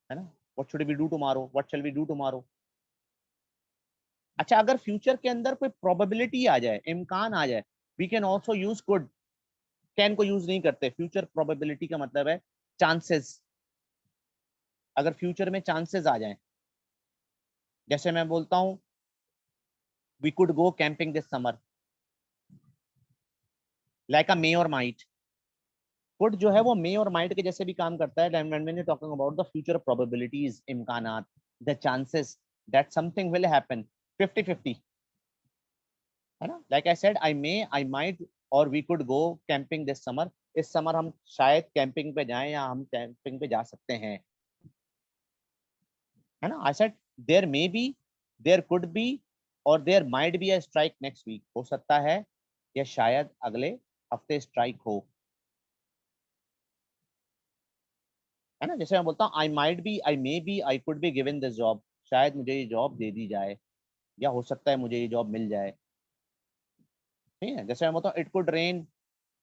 है ना। What should we do tomorrow, what shall we do tomorrow. अच्छा, अगर फ्यूचर के अंदर कोई प्रोबेबिलिटी आ जाए, इम्कान आ जाए, we can also use could. Can को यूज नहीं करते, फ्यूचर प्रोबेबिलिटी का मतलब है चांसेस। अगर फ्यूचर में चांसेस आ जाए, जैसे मैं बोलता हूँ we could go camping this summer, like a may और माइट। कुड जो है वो मे और माइट के जैसे भी काम करता है when you talking about the future probabilities, इम्कानात, the chances that something will happen, 50-50, है ना। Like I said I may, I might, और we could go camping this summer, इस समर हम शायद कैंपिंग पे जाएं, या हम कैंपिंग पे जा सकते हैं, है ना। I said there may B, there could be, और there might be a strike next week, हो सकता है या शायद अगले हफ्ते स्ट्राइक हो, है ना। जैसे मैं बोलता हूँ I might be, I may be, I could be given this job, शायद मुझे ये जॉब दे दी जाए, या हो सकता है मुझे ये जॉब मिल जाए, ठीक है। जैसे मैं बोलता हूँ इट कुड रेन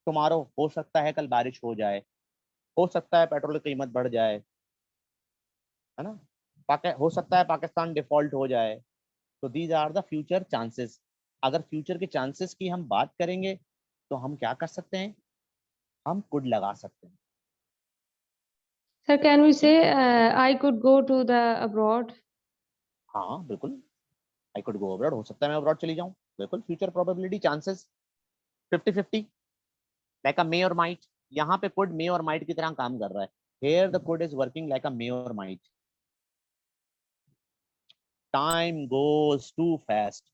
टुमारो, हो सकता है कल बारिश हो जाए, हो सकता है पेट्रोल की कीमत बढ़ जाए, है ना। हो सकता है पाकिस्तान डिफॉल्ट हो जाए। तो these are the future chances. अगर फ्यूचर के चांसेस की हम बात करेंगे तो हम क्या कर सकते हैं, हम कुड लगा सकते हैं। Sir, can we say I could go to the abroad? हाँ बिल्कुल, आई कुड गो अब्रॉड, हो सकता है मैं अब्रॉड चली जाऊं, बिल्कुल। Future probability chances 50-50, like a may और माइट। यहाँ पे कुड मे और माइट की तरह काम कर रहा है, here the could is working like a may और might. Time goes too fast,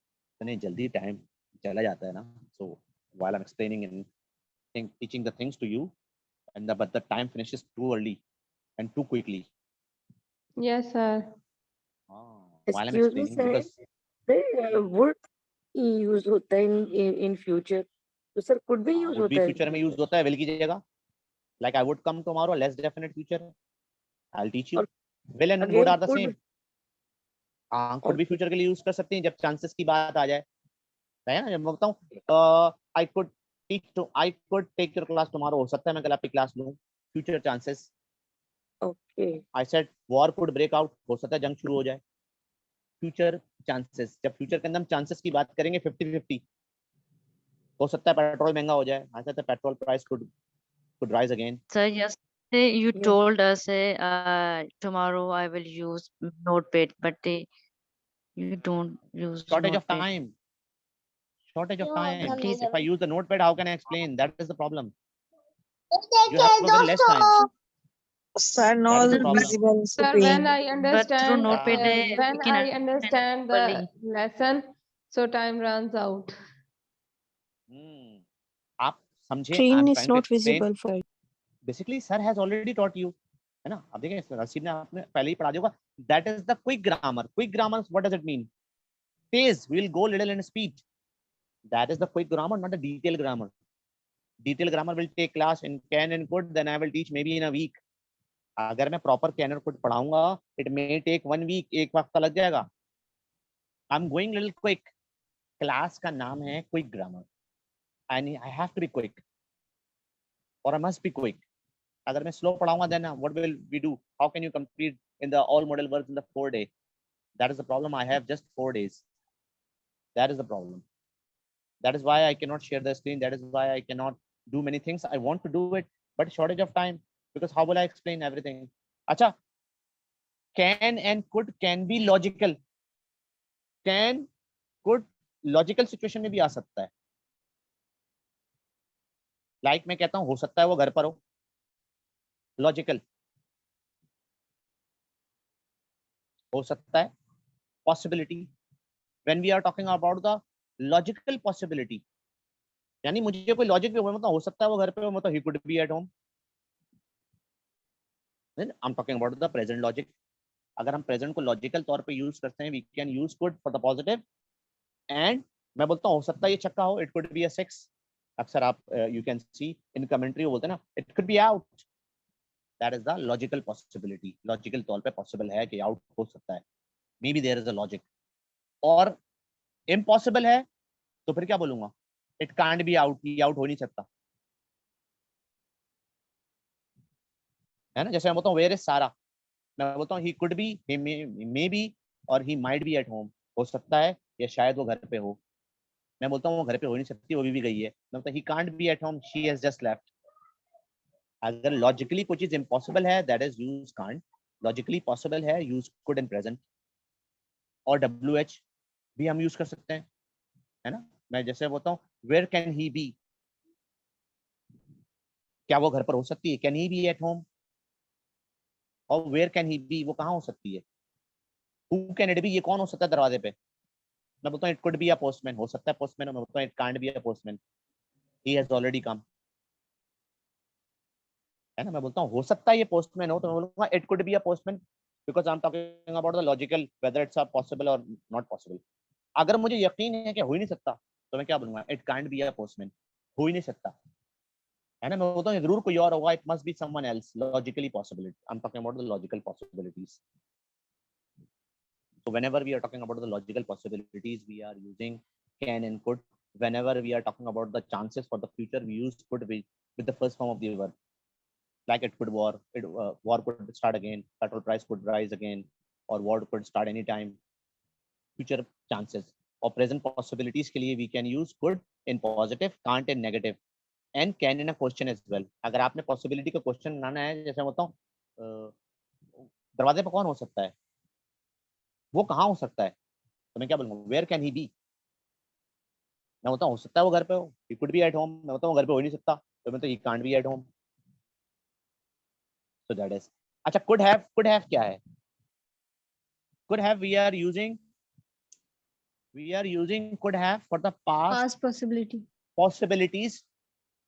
इतने जल्दी टाइम चला जाता है ना। So while I am explaining and teaching the things to you, but the time finishes too early and too quickly. Yes, sir. While I'm Excuse me, explaining, sir. because would use होता है in future, तो sir could भी use would be होता है future में use होता है will की जगह, like I would come tomorrow, less definite future, I'll teach you. और Will and would again are the could, same. हाँ, कुड भी फ्यूचर के लिए यूज कर सकते हैं जब चांसेस की बात आ जाए, है ना। जब मैं बताऊं I could take your class tomorrow, हो सकता है मैं कल आपकी क्लास लूं, future chances. Okay I said war could break out, हो सकता है जंग शुरू हो जाए, फ्यूचर चांसेस। जब फ्यूचर के अंदर हम चांसेस की बात करेंगे 50-50, हो सकता है पेट्रोल महंगा हो जाए, आ सकता है petrol price could rise again. Sir, yesterday you Yes. told us tomorrow I will use notepad, but you don't use Shortage of notepad. time. Shortage of time. Please, If I use the notepad, how can I explain? That is the problem. You have a very less time. Sir, That is not the sir, problem. visible Sir, when screen. I but through understand, notepad Yeah. when we can I understand understand the properly. lesson, so time runs out. Hmm. आप समझे? Screen I'm is trying to not explain. visible for Basically, sir has already taught you. है ना, आप देखें रसीद ने आपने पहले ही पढ़ा दिया होगा. That is the quick grammar. Quick grammar, what does it mean? Pace. We'll go little in speed. That is the quick grammar, not the detailed grammar. Detailed grammar will take class in can and could. Then I will teach maybe in a week. अगर मैं proper can और could पढ़ाऊंगा, it may take 1 week, एक हफ्ता लग जाएगा. I am going little quick. Class का नाम है quick grammar. I have to be quick और आई मस्ट बी क्विक. अगर मैं स्लो पढ़ाऊंगा then what will we do? How can you complete in the all modal verbs in the 4 day? That is the problem. I have just 4 days. That is the problem. That is why I cannot share the screen. That is why I cannot do many things. I want to do it, but shortage of time. Because how will I explain everything? अच्छा, can and could can be logical. Can could logical situation में भी आ सकता है. Like मैं कहता हूं हो सकता है वो घर पर हो, लॉजिकल. हो सकता है, possibility. When we are talking about the logical possibility, यानी मुझे कोई लॉजिक भी मतलब हो सकता है वो घर पे हो, मतलब ही could be at home. Then I am talking about the present logic. अगर हम प्रेजेंट को लॉजिकल तौर पे यूज करते हैं, we can use could for the positive. And मैं बोलता हूँ हो सकता है ये छक्का हो, इट कुड बी अ 6. अक्सर आप you can see in commentary वो बोलते हैं ना, it could be out. That is the logical possibility. Logical तौर पे पॉसिबल है कि आउट हो सकता है. May be there is a logic. और इम्पॉसिबल है तो फिर क्या बोलूंगा? It can't be out. ये आउट हो नहीं सकता, है ना. जैसे मैं बोलता हूँ वेयर इज सारा, मैं बोलता हूँ he could be, he may be और he might be at home. हो सकता है या शायद वो घर पे हो. मैं बोलता हूँ वो घर पे हो नहीं सकती, वो भी गई है. मैं बोलता हूँ ही can't be at home, she has just left. अगर लॉजिकली कोई चीज इम्पॉसिबल है, that is use can't. Logically possible है, यूज कुड इन प्रेजेंट. और WH भी हम यूज कर सकते हैं, है ना. मैं जैसे बोलता हूँ वेयर कैन ही बी, क्या वो घर पर हो सकती है? Can he be at home. और वेयर कैन ही बी, वो कहाँ हो सकती है? हु कैन इट बी, ये कौन हो सकता है दरवाजे पे? मैं बोलता हूँ it could be a postman. हो सकता है पोस्टमैन. मैं बोलता हूँ it can't be a postman, he has already come. है ना. मैं बोलता हूँ हो सकता है ये पोस्टमैन हो, तो मैं बोलूंगा it could be a postman, because I am talking about the logical whether it's possible और नॉट पॉसिबल. अगर मुझे यकीन है कि हो ही नहीं सकता, तो मैं क्या बोलूंगा? It can't be a postman. हो ही नहीं सकता, है ना. मैं बोलता हूँ जरूर कोई और होगा, it must be someone else. Logically possibility, I am talking about the logical possibilities. So whenever we are talking about the logical possibilities, we are using can and could. Whenever we are talking about the chances for the future, we use could with the first form of the verb. Like it could war, war could start again, petrol price could rise again, or war could start anytime. Future chances or present possibilities के लिए we can use could in positive, can't in negative, and can in a question as well. अगर आपने possibility का question बनाना है, जैसे मैं बताऊँ दरवाजे पर कौन हो सकता है, वो कहाँ हो सकता है, तो मैं क्या बोलूँगा? Where can he be. मैं बोलता हूँ हो सकता है वो घर पे हो, ही कुड बी एट होम. मैं बोलता हूँ घर पे हो नहीं सकता, तो मैं तो he can't be at home. So that is. अच्छा, कुड हैव क्या है? Could have we are using could have for the past Past possibility. Possibilities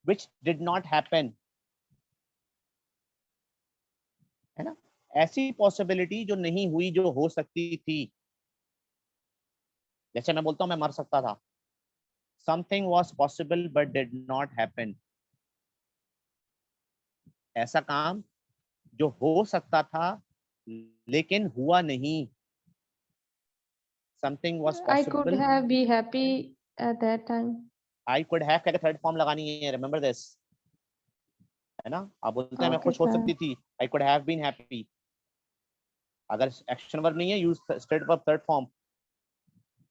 which did not happen, है ना. ऐसी पॉसिबिलिटी जो नहीं हुई, जो हो सकती थी. जैसे मैं बोलता हूँ मैं मर सकता था, something was possible but did not happen. ऐसा काम जो हो सकता था लेकिन हुआ नहीं. something was I could possible. have be happy at that time. I could have का थर्ड फॉर्म लगानी है, remember this, है ना? आप बोलते हैं मैं Okay, खुश हो sir. सकती थी, I could have been happy. अगर एक्शन वर्ब नहीं है, use straight verb third form,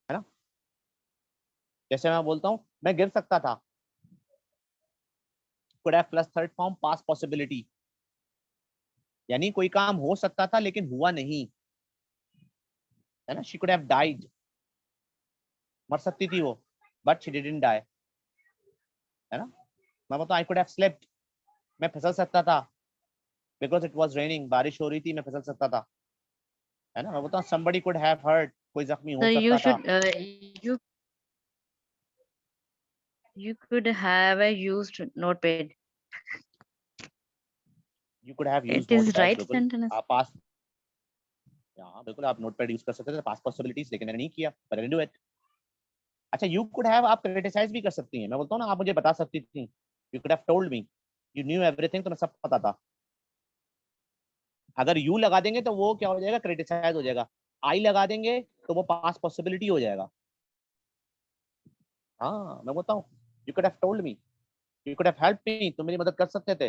है ना? जैसे मैं बोलता हूँ मैं गिर सकता था, could have plus third form past possibility, यानी कोई काम हो सकता था लेकिन हुआ नहीं, है ना? शी कुड हैव डाइड, मर सकती थी वो, बट शी डिडंट डाई, है ना? मैं बोलता हूँ आई कुड हैव स्लेप्ट, मैं फिसल सकता था, बिकॉज इट वाज रेनिंग, बारिश हो रही थी, मैं फिसल सकता था, है ना? मैं बोलता हूँ somebody could have hurt, कोई जख्मी हो Sir, you सकता था. should you could have used notepad. You could have used It is notepad, right बिल्कुल sentence. आप पास, हाँ बिल्कुल आप नोटपैड यूज कर सकते थे, पास्ट पॉसिबिलिटीज, लेकिन मैंने नहीं किया, but I didn't do it. अच्छा, यू कुड हैव आप क्रिटिसाइज भी कर सकती हैं, मैं बोलता हूँ ना आप मुझे बता सकती थी, you could have told me, you new everything, तो मैं सब पता था. अगर यू लगा देंगे तो वो क्या हो जाएगा, क्रिटिसाइज हो जाएगा. आई लगा देंगे तो वो पास्ट पॉसिबिलिटी हो जाएगा. हाँ मैं बोलता हूँ you could have told me, you could have help me, तुम मेरी मदद कर सकते थे.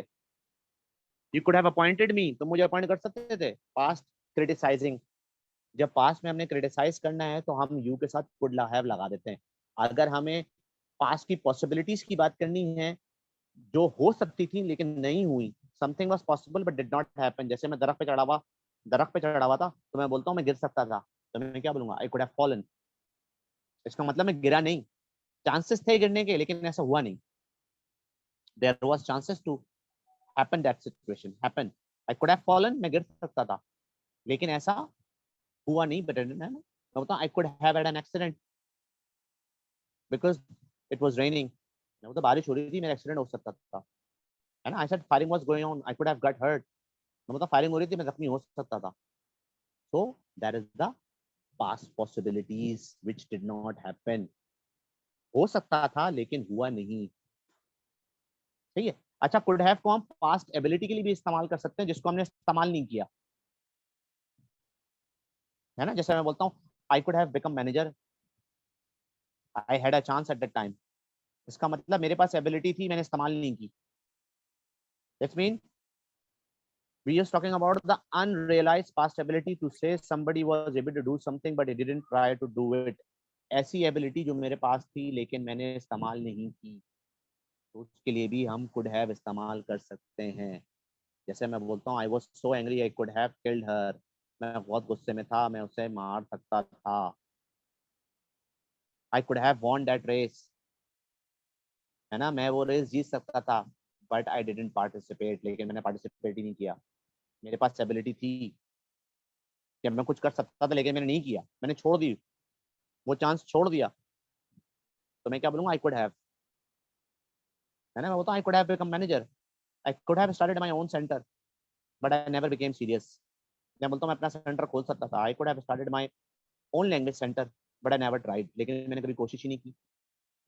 यू कुड हैव अपॉइंटेड मी, तुम मुझे अपॉइंट कर सकते थे. पास्ट क्रिटिसाइजिंग, जब पास्ट में हमने क्रिटिसाइज करना है तो हम यू के साथ कुड हैव लगा देते हैं. अगर हमें पास्ट की पॉसिबिलिटीज की बात करनी है जो हो सकती थी लेकिन नहीं हुई, something was possible but did not happen, जैसे मैं दरख्त पे चढ़ा हुआ था, तो मैं बोलता हूँ मैं गिर सकता था, तो मैं क्या बोलूंगा, आई कुड हैव फॉलन. इसका मतलब मैं गिरा नहीं, चांसेस थे गिरने के लेकिन ऐसा हुआ नहीं. There was chances to happen, that situation happen, I could have fallen, मैं गिर सकता था लेकिन ऐसा हुआ नहीं. बट मैं बोलता हूँ आई could have had an accident because it was raining, मैं बोलता बारिश हो रही थी, मेरा एक्सीडेंट हो सकता था, है ना? I said firing was going on, I could have got hurt, मैं बोलता फायरिंग हो रही थी, मैं जख्मी हो सकता था. सो that is the past possibilities which did not happen, हो सकता था लेकिन हुआ नहीं. सही है. अच्छा, कुड हैव को हम पास्ट एबिलिटी के लिए भी इस्तेमाल कर सकते हैं जिसको हमने इस्तेमाल नहीं किया, है ना? जैसे मैं बोलता हूँ आई could have become manager, I had a chance at that time, इसका मतलब मेरे पास एबिलिटी थी, मैंने इस्तेमाल नहीं की. That's mean we are talking about the unrealized past ability to say somebody was able to do something but he didn't try to do it. ऐसी ability जो मेरे पास थी लेकिन मैंने इस्तेमाल नहीं की, तो उसके लिए भी हम कुड हैव इस्तेमाल कर सकते हैं. जैसे मैं बोलता हूँ I was so angry I could have killed her, मैं बहुत गुस्से में था, मैं उसे मार सकता था. I could have won that race, है ना? मैं वो रेस जीत सकता था, बट आई डिडंट पार्टिसिपेट, लेकिन मैंने पार्टिसिपेट ही नहीं किया. मेरे पास एबिलिटी थी कि मैं कुछ कर सकता था लेकिन मैंने नहीं किया, मैंने छोड़ दी, वो चांस छोड़ दिया, तो मैं क्या बोलूंगा, आई कुड हैव, है ना? मैं बोलता हूँ आई could have become manager, I could have started my own centre but I never became serious. मैं बोलता हूँ मैं अपना सेंटर खोल सकता था, I could have started my own language centre but I never tried, लेकिन मैंने कभी कोशिश ही नहीं की.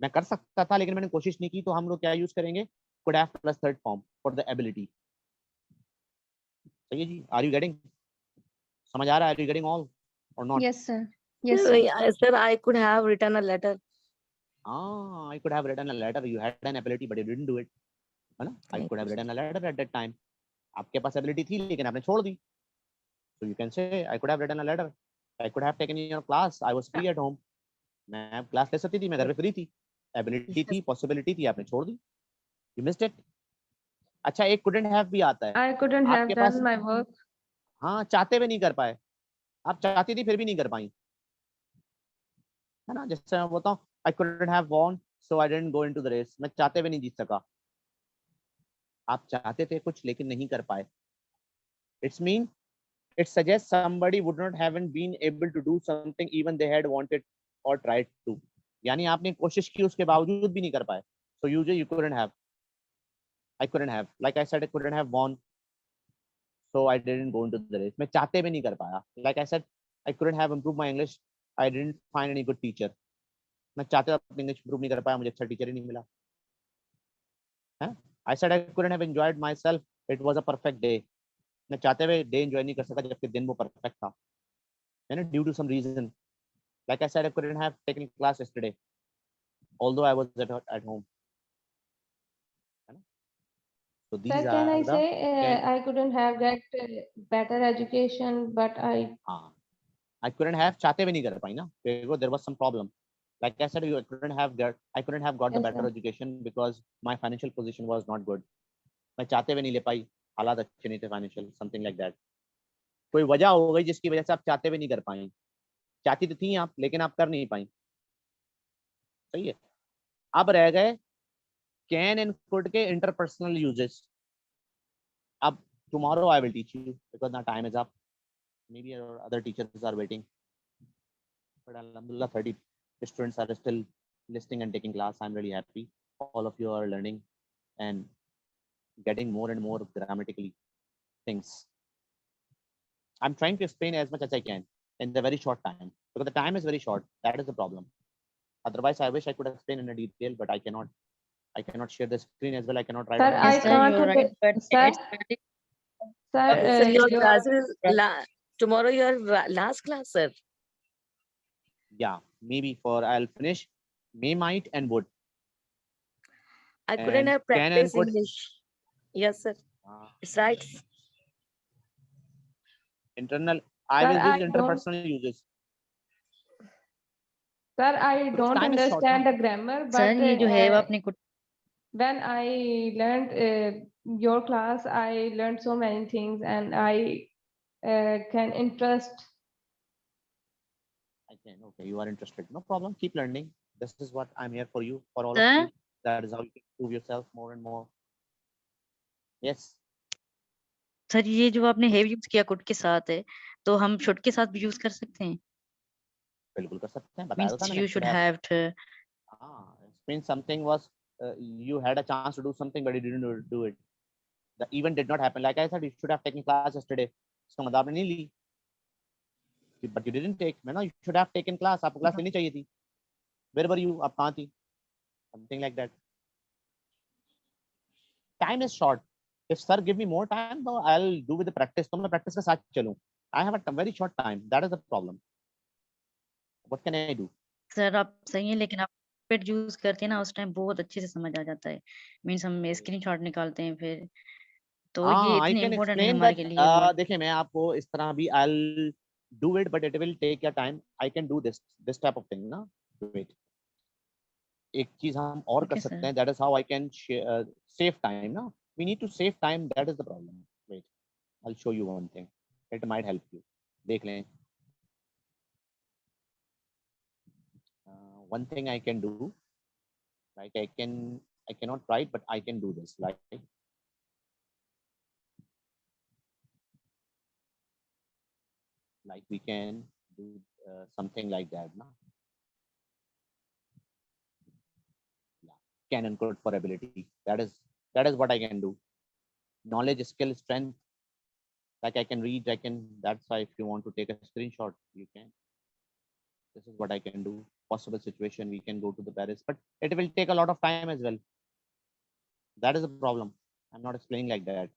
मैं कर सकता था लेकिन मैंने कोशिश नहीं की, तो हम लोग क्या यूज करेंगे, could have plus third form for the ability. सही है जी? आर यू गेटिंग, समझ आ रहा है? आर यू गेटिंग ऑल और not? Yes, sir. Yes, sir. Sir, I could have written a letter. I could have written a letter, you had an ability but you didn't do it, है ना? I could have written a letter at that time, आपके पास ability थी लेकिन आपने छोड़ दी. So you can say I could have written a letter, I could have taken your class, I was free at home, मैं class ले सकती थी, मैं घर पे फ्री थी, एबिलिटी थी, पॉसिबिलिटी थी, आपने छोड़ दी, you missed it. अच्छा, एक couldn't have भी आता है, I couldn't have आपके done पास, my work. हाँ चाहते हुए नहीं कर पाए, आप चाहती थी फिर भी नहीं कर पाई, है ना? जैसे मैं बोलता हूँ I couldn't have won so I didn't go into the race, मैं चाहते हुए नहीं जीत सका, आप चाहते थे कुछ लेकिन नहीं कर पाए. It's mean it suggests somebody would not haven't been able to do something even they had wanted or tried to, यानी आपने कोशिश की उसके बावजूद भी नहीं कर पाए. So you couldn't have, I couldn't have, like I said I couldn't have won so I didn't go into the race, मैं चाहते हुए नहीं कर पाया. Like I said I couldn't have improved my English, I didn't find any good teacher, मैं चाहते हुए अपनी इंग्लिश इंप्रूव नहीं कर पाया, मुझे अच्छा टीचर ही नहीं मिला, है? I said I couldn't have enjoyed myself, it was a perfect day, मैं चाहते हुए डे एंजॉय नहीं कर सका जबकि दिन वो परफेक्ट था, है ना? Due to some reason. Like I said, I couldn't have taken class yesterday, although I was at home. So these Sir, can are I the say can, I couldn't have get better education, but I couldn't have चाहते भी नहीं कर पाई ना, because there was some problem. Like I said, I couldn't have got the Yes, better sir. education because my financial position was not good. मैं चाहते भी नहीं ले पाई, हालात अच्छे नहीं थे financial, something like that. कोई वजह हो गई जिसकी वजह से आप चाहते भी नहीं कर पाई. चाहती तो थी आप, लेकिन आप कर नहीं पाई. सही है. अब रह गए can and could के interpersonal uses. अब tomorrow I will teach you because now time is up. Maybe your other teachers are waiting. But alhamdulillah, 30 students are still listening and taking class. I'm really happy. All of you are learning and getting more and more grammatically things. I'm trying to explain as much as I can in the very short time because the time is very short. That is the problem. Otherwise, I wish I could explain in a detail, but I cannot. I cannot share the screen as well. I cannot write Sir, on I Yes, sir, can't. you're right, but Sir, it's very sir, Sir, your your class is tomorrow. Your last class, sir. Yeah, maybe for I'll finish may, might, and would. I couldn't And have can and practiced could. English. Yes, sir. Uh, It's right. internal. I Sir, will use I don't. interpersonal uses. Sir, I Because don't time is short. understand the grammar, sir, but ये जो है वो आपने कुछ when I learned your class, I learned so many things, and I can interest. I can. Okay, you are interested. No problem. Keep learning. This is what I'm here for you, for all of sir, you. That is how you can prove yourself more and more. Yes. Sir ये जो आपने have use किया could के साथ है तो हम should के साथ भी यूज कर सकते हैं बिल्कुल कर सकते हैं. बताया तो था मींस मैंने. You should have to Means something was you had a chance to do something but you didn't do it. The event did not happen. Like I said, you should have taken class yesterday. इसका मतलब आपने नहीं ली. But you didn't take. मैं ना you should have taken class. आपको class लेनी चाहिए थी. Where were you? आप कहाँ थी? Something like that. Time is short. If sir give me more time, though I'll do with the practice. तो मैं practice के साथ चलूँ. I have a very short time. That is the problem. What can I do? Sir आप सही हैं लेकिन आप पेड यूज करते हैं ना उस टाइम बहुत अच्छे से समझ आ जाता है मींस हम स्क्रीनशॉट निकालते हैं फिर तो ये I इतने can इम्पोर्टेंट है explain हमारे that. के लिए वर्ड देखिए मैं आपको इस तरह भी I'll do it, but it will take your time. I can do this type of thing, ना? Wait. एक चीज हम और कर Okay, सकते sir. हैं. That is how I can save time, ना? We need to save time. That is the problem. Wait. I'll show you one thing. It might help you. देख लें. One thing I can do, like I cannot write, but I can do this. Like we can do something like that, na? Yeah. Can and could for ability. That is what I can do. Knowledge, skill, strength. Like I can read, that's why if you want to take a screenshot, you can. This is what I can do. Possible situation, we can go to the Paris, but it will take a lot of time as well. That is the problem. I'm not explaining like that.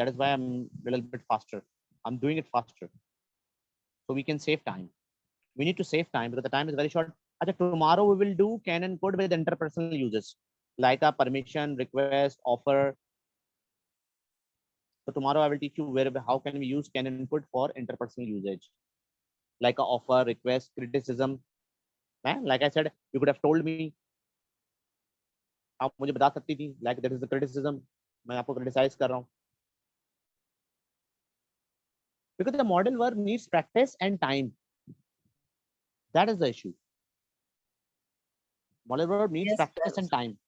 That is why I'm a little bit faster. I'm doing it faster. So we can save time. We need to save time because the time is very short. Tomorrow we will do can and could with interpersonal uses like a permission, request, offer. So tomorrow I will teach you how can we use can and could for interpersonal usage, like a offer, request, criticism. Like I said, you could have told me. आप मुझे बता सकती थी, like that is the criticism. मैं आपको criticize कर रहा हूँ. Because the model verb needs practice and time. That is the issue. Model verb needs Yes, practice sir. and time.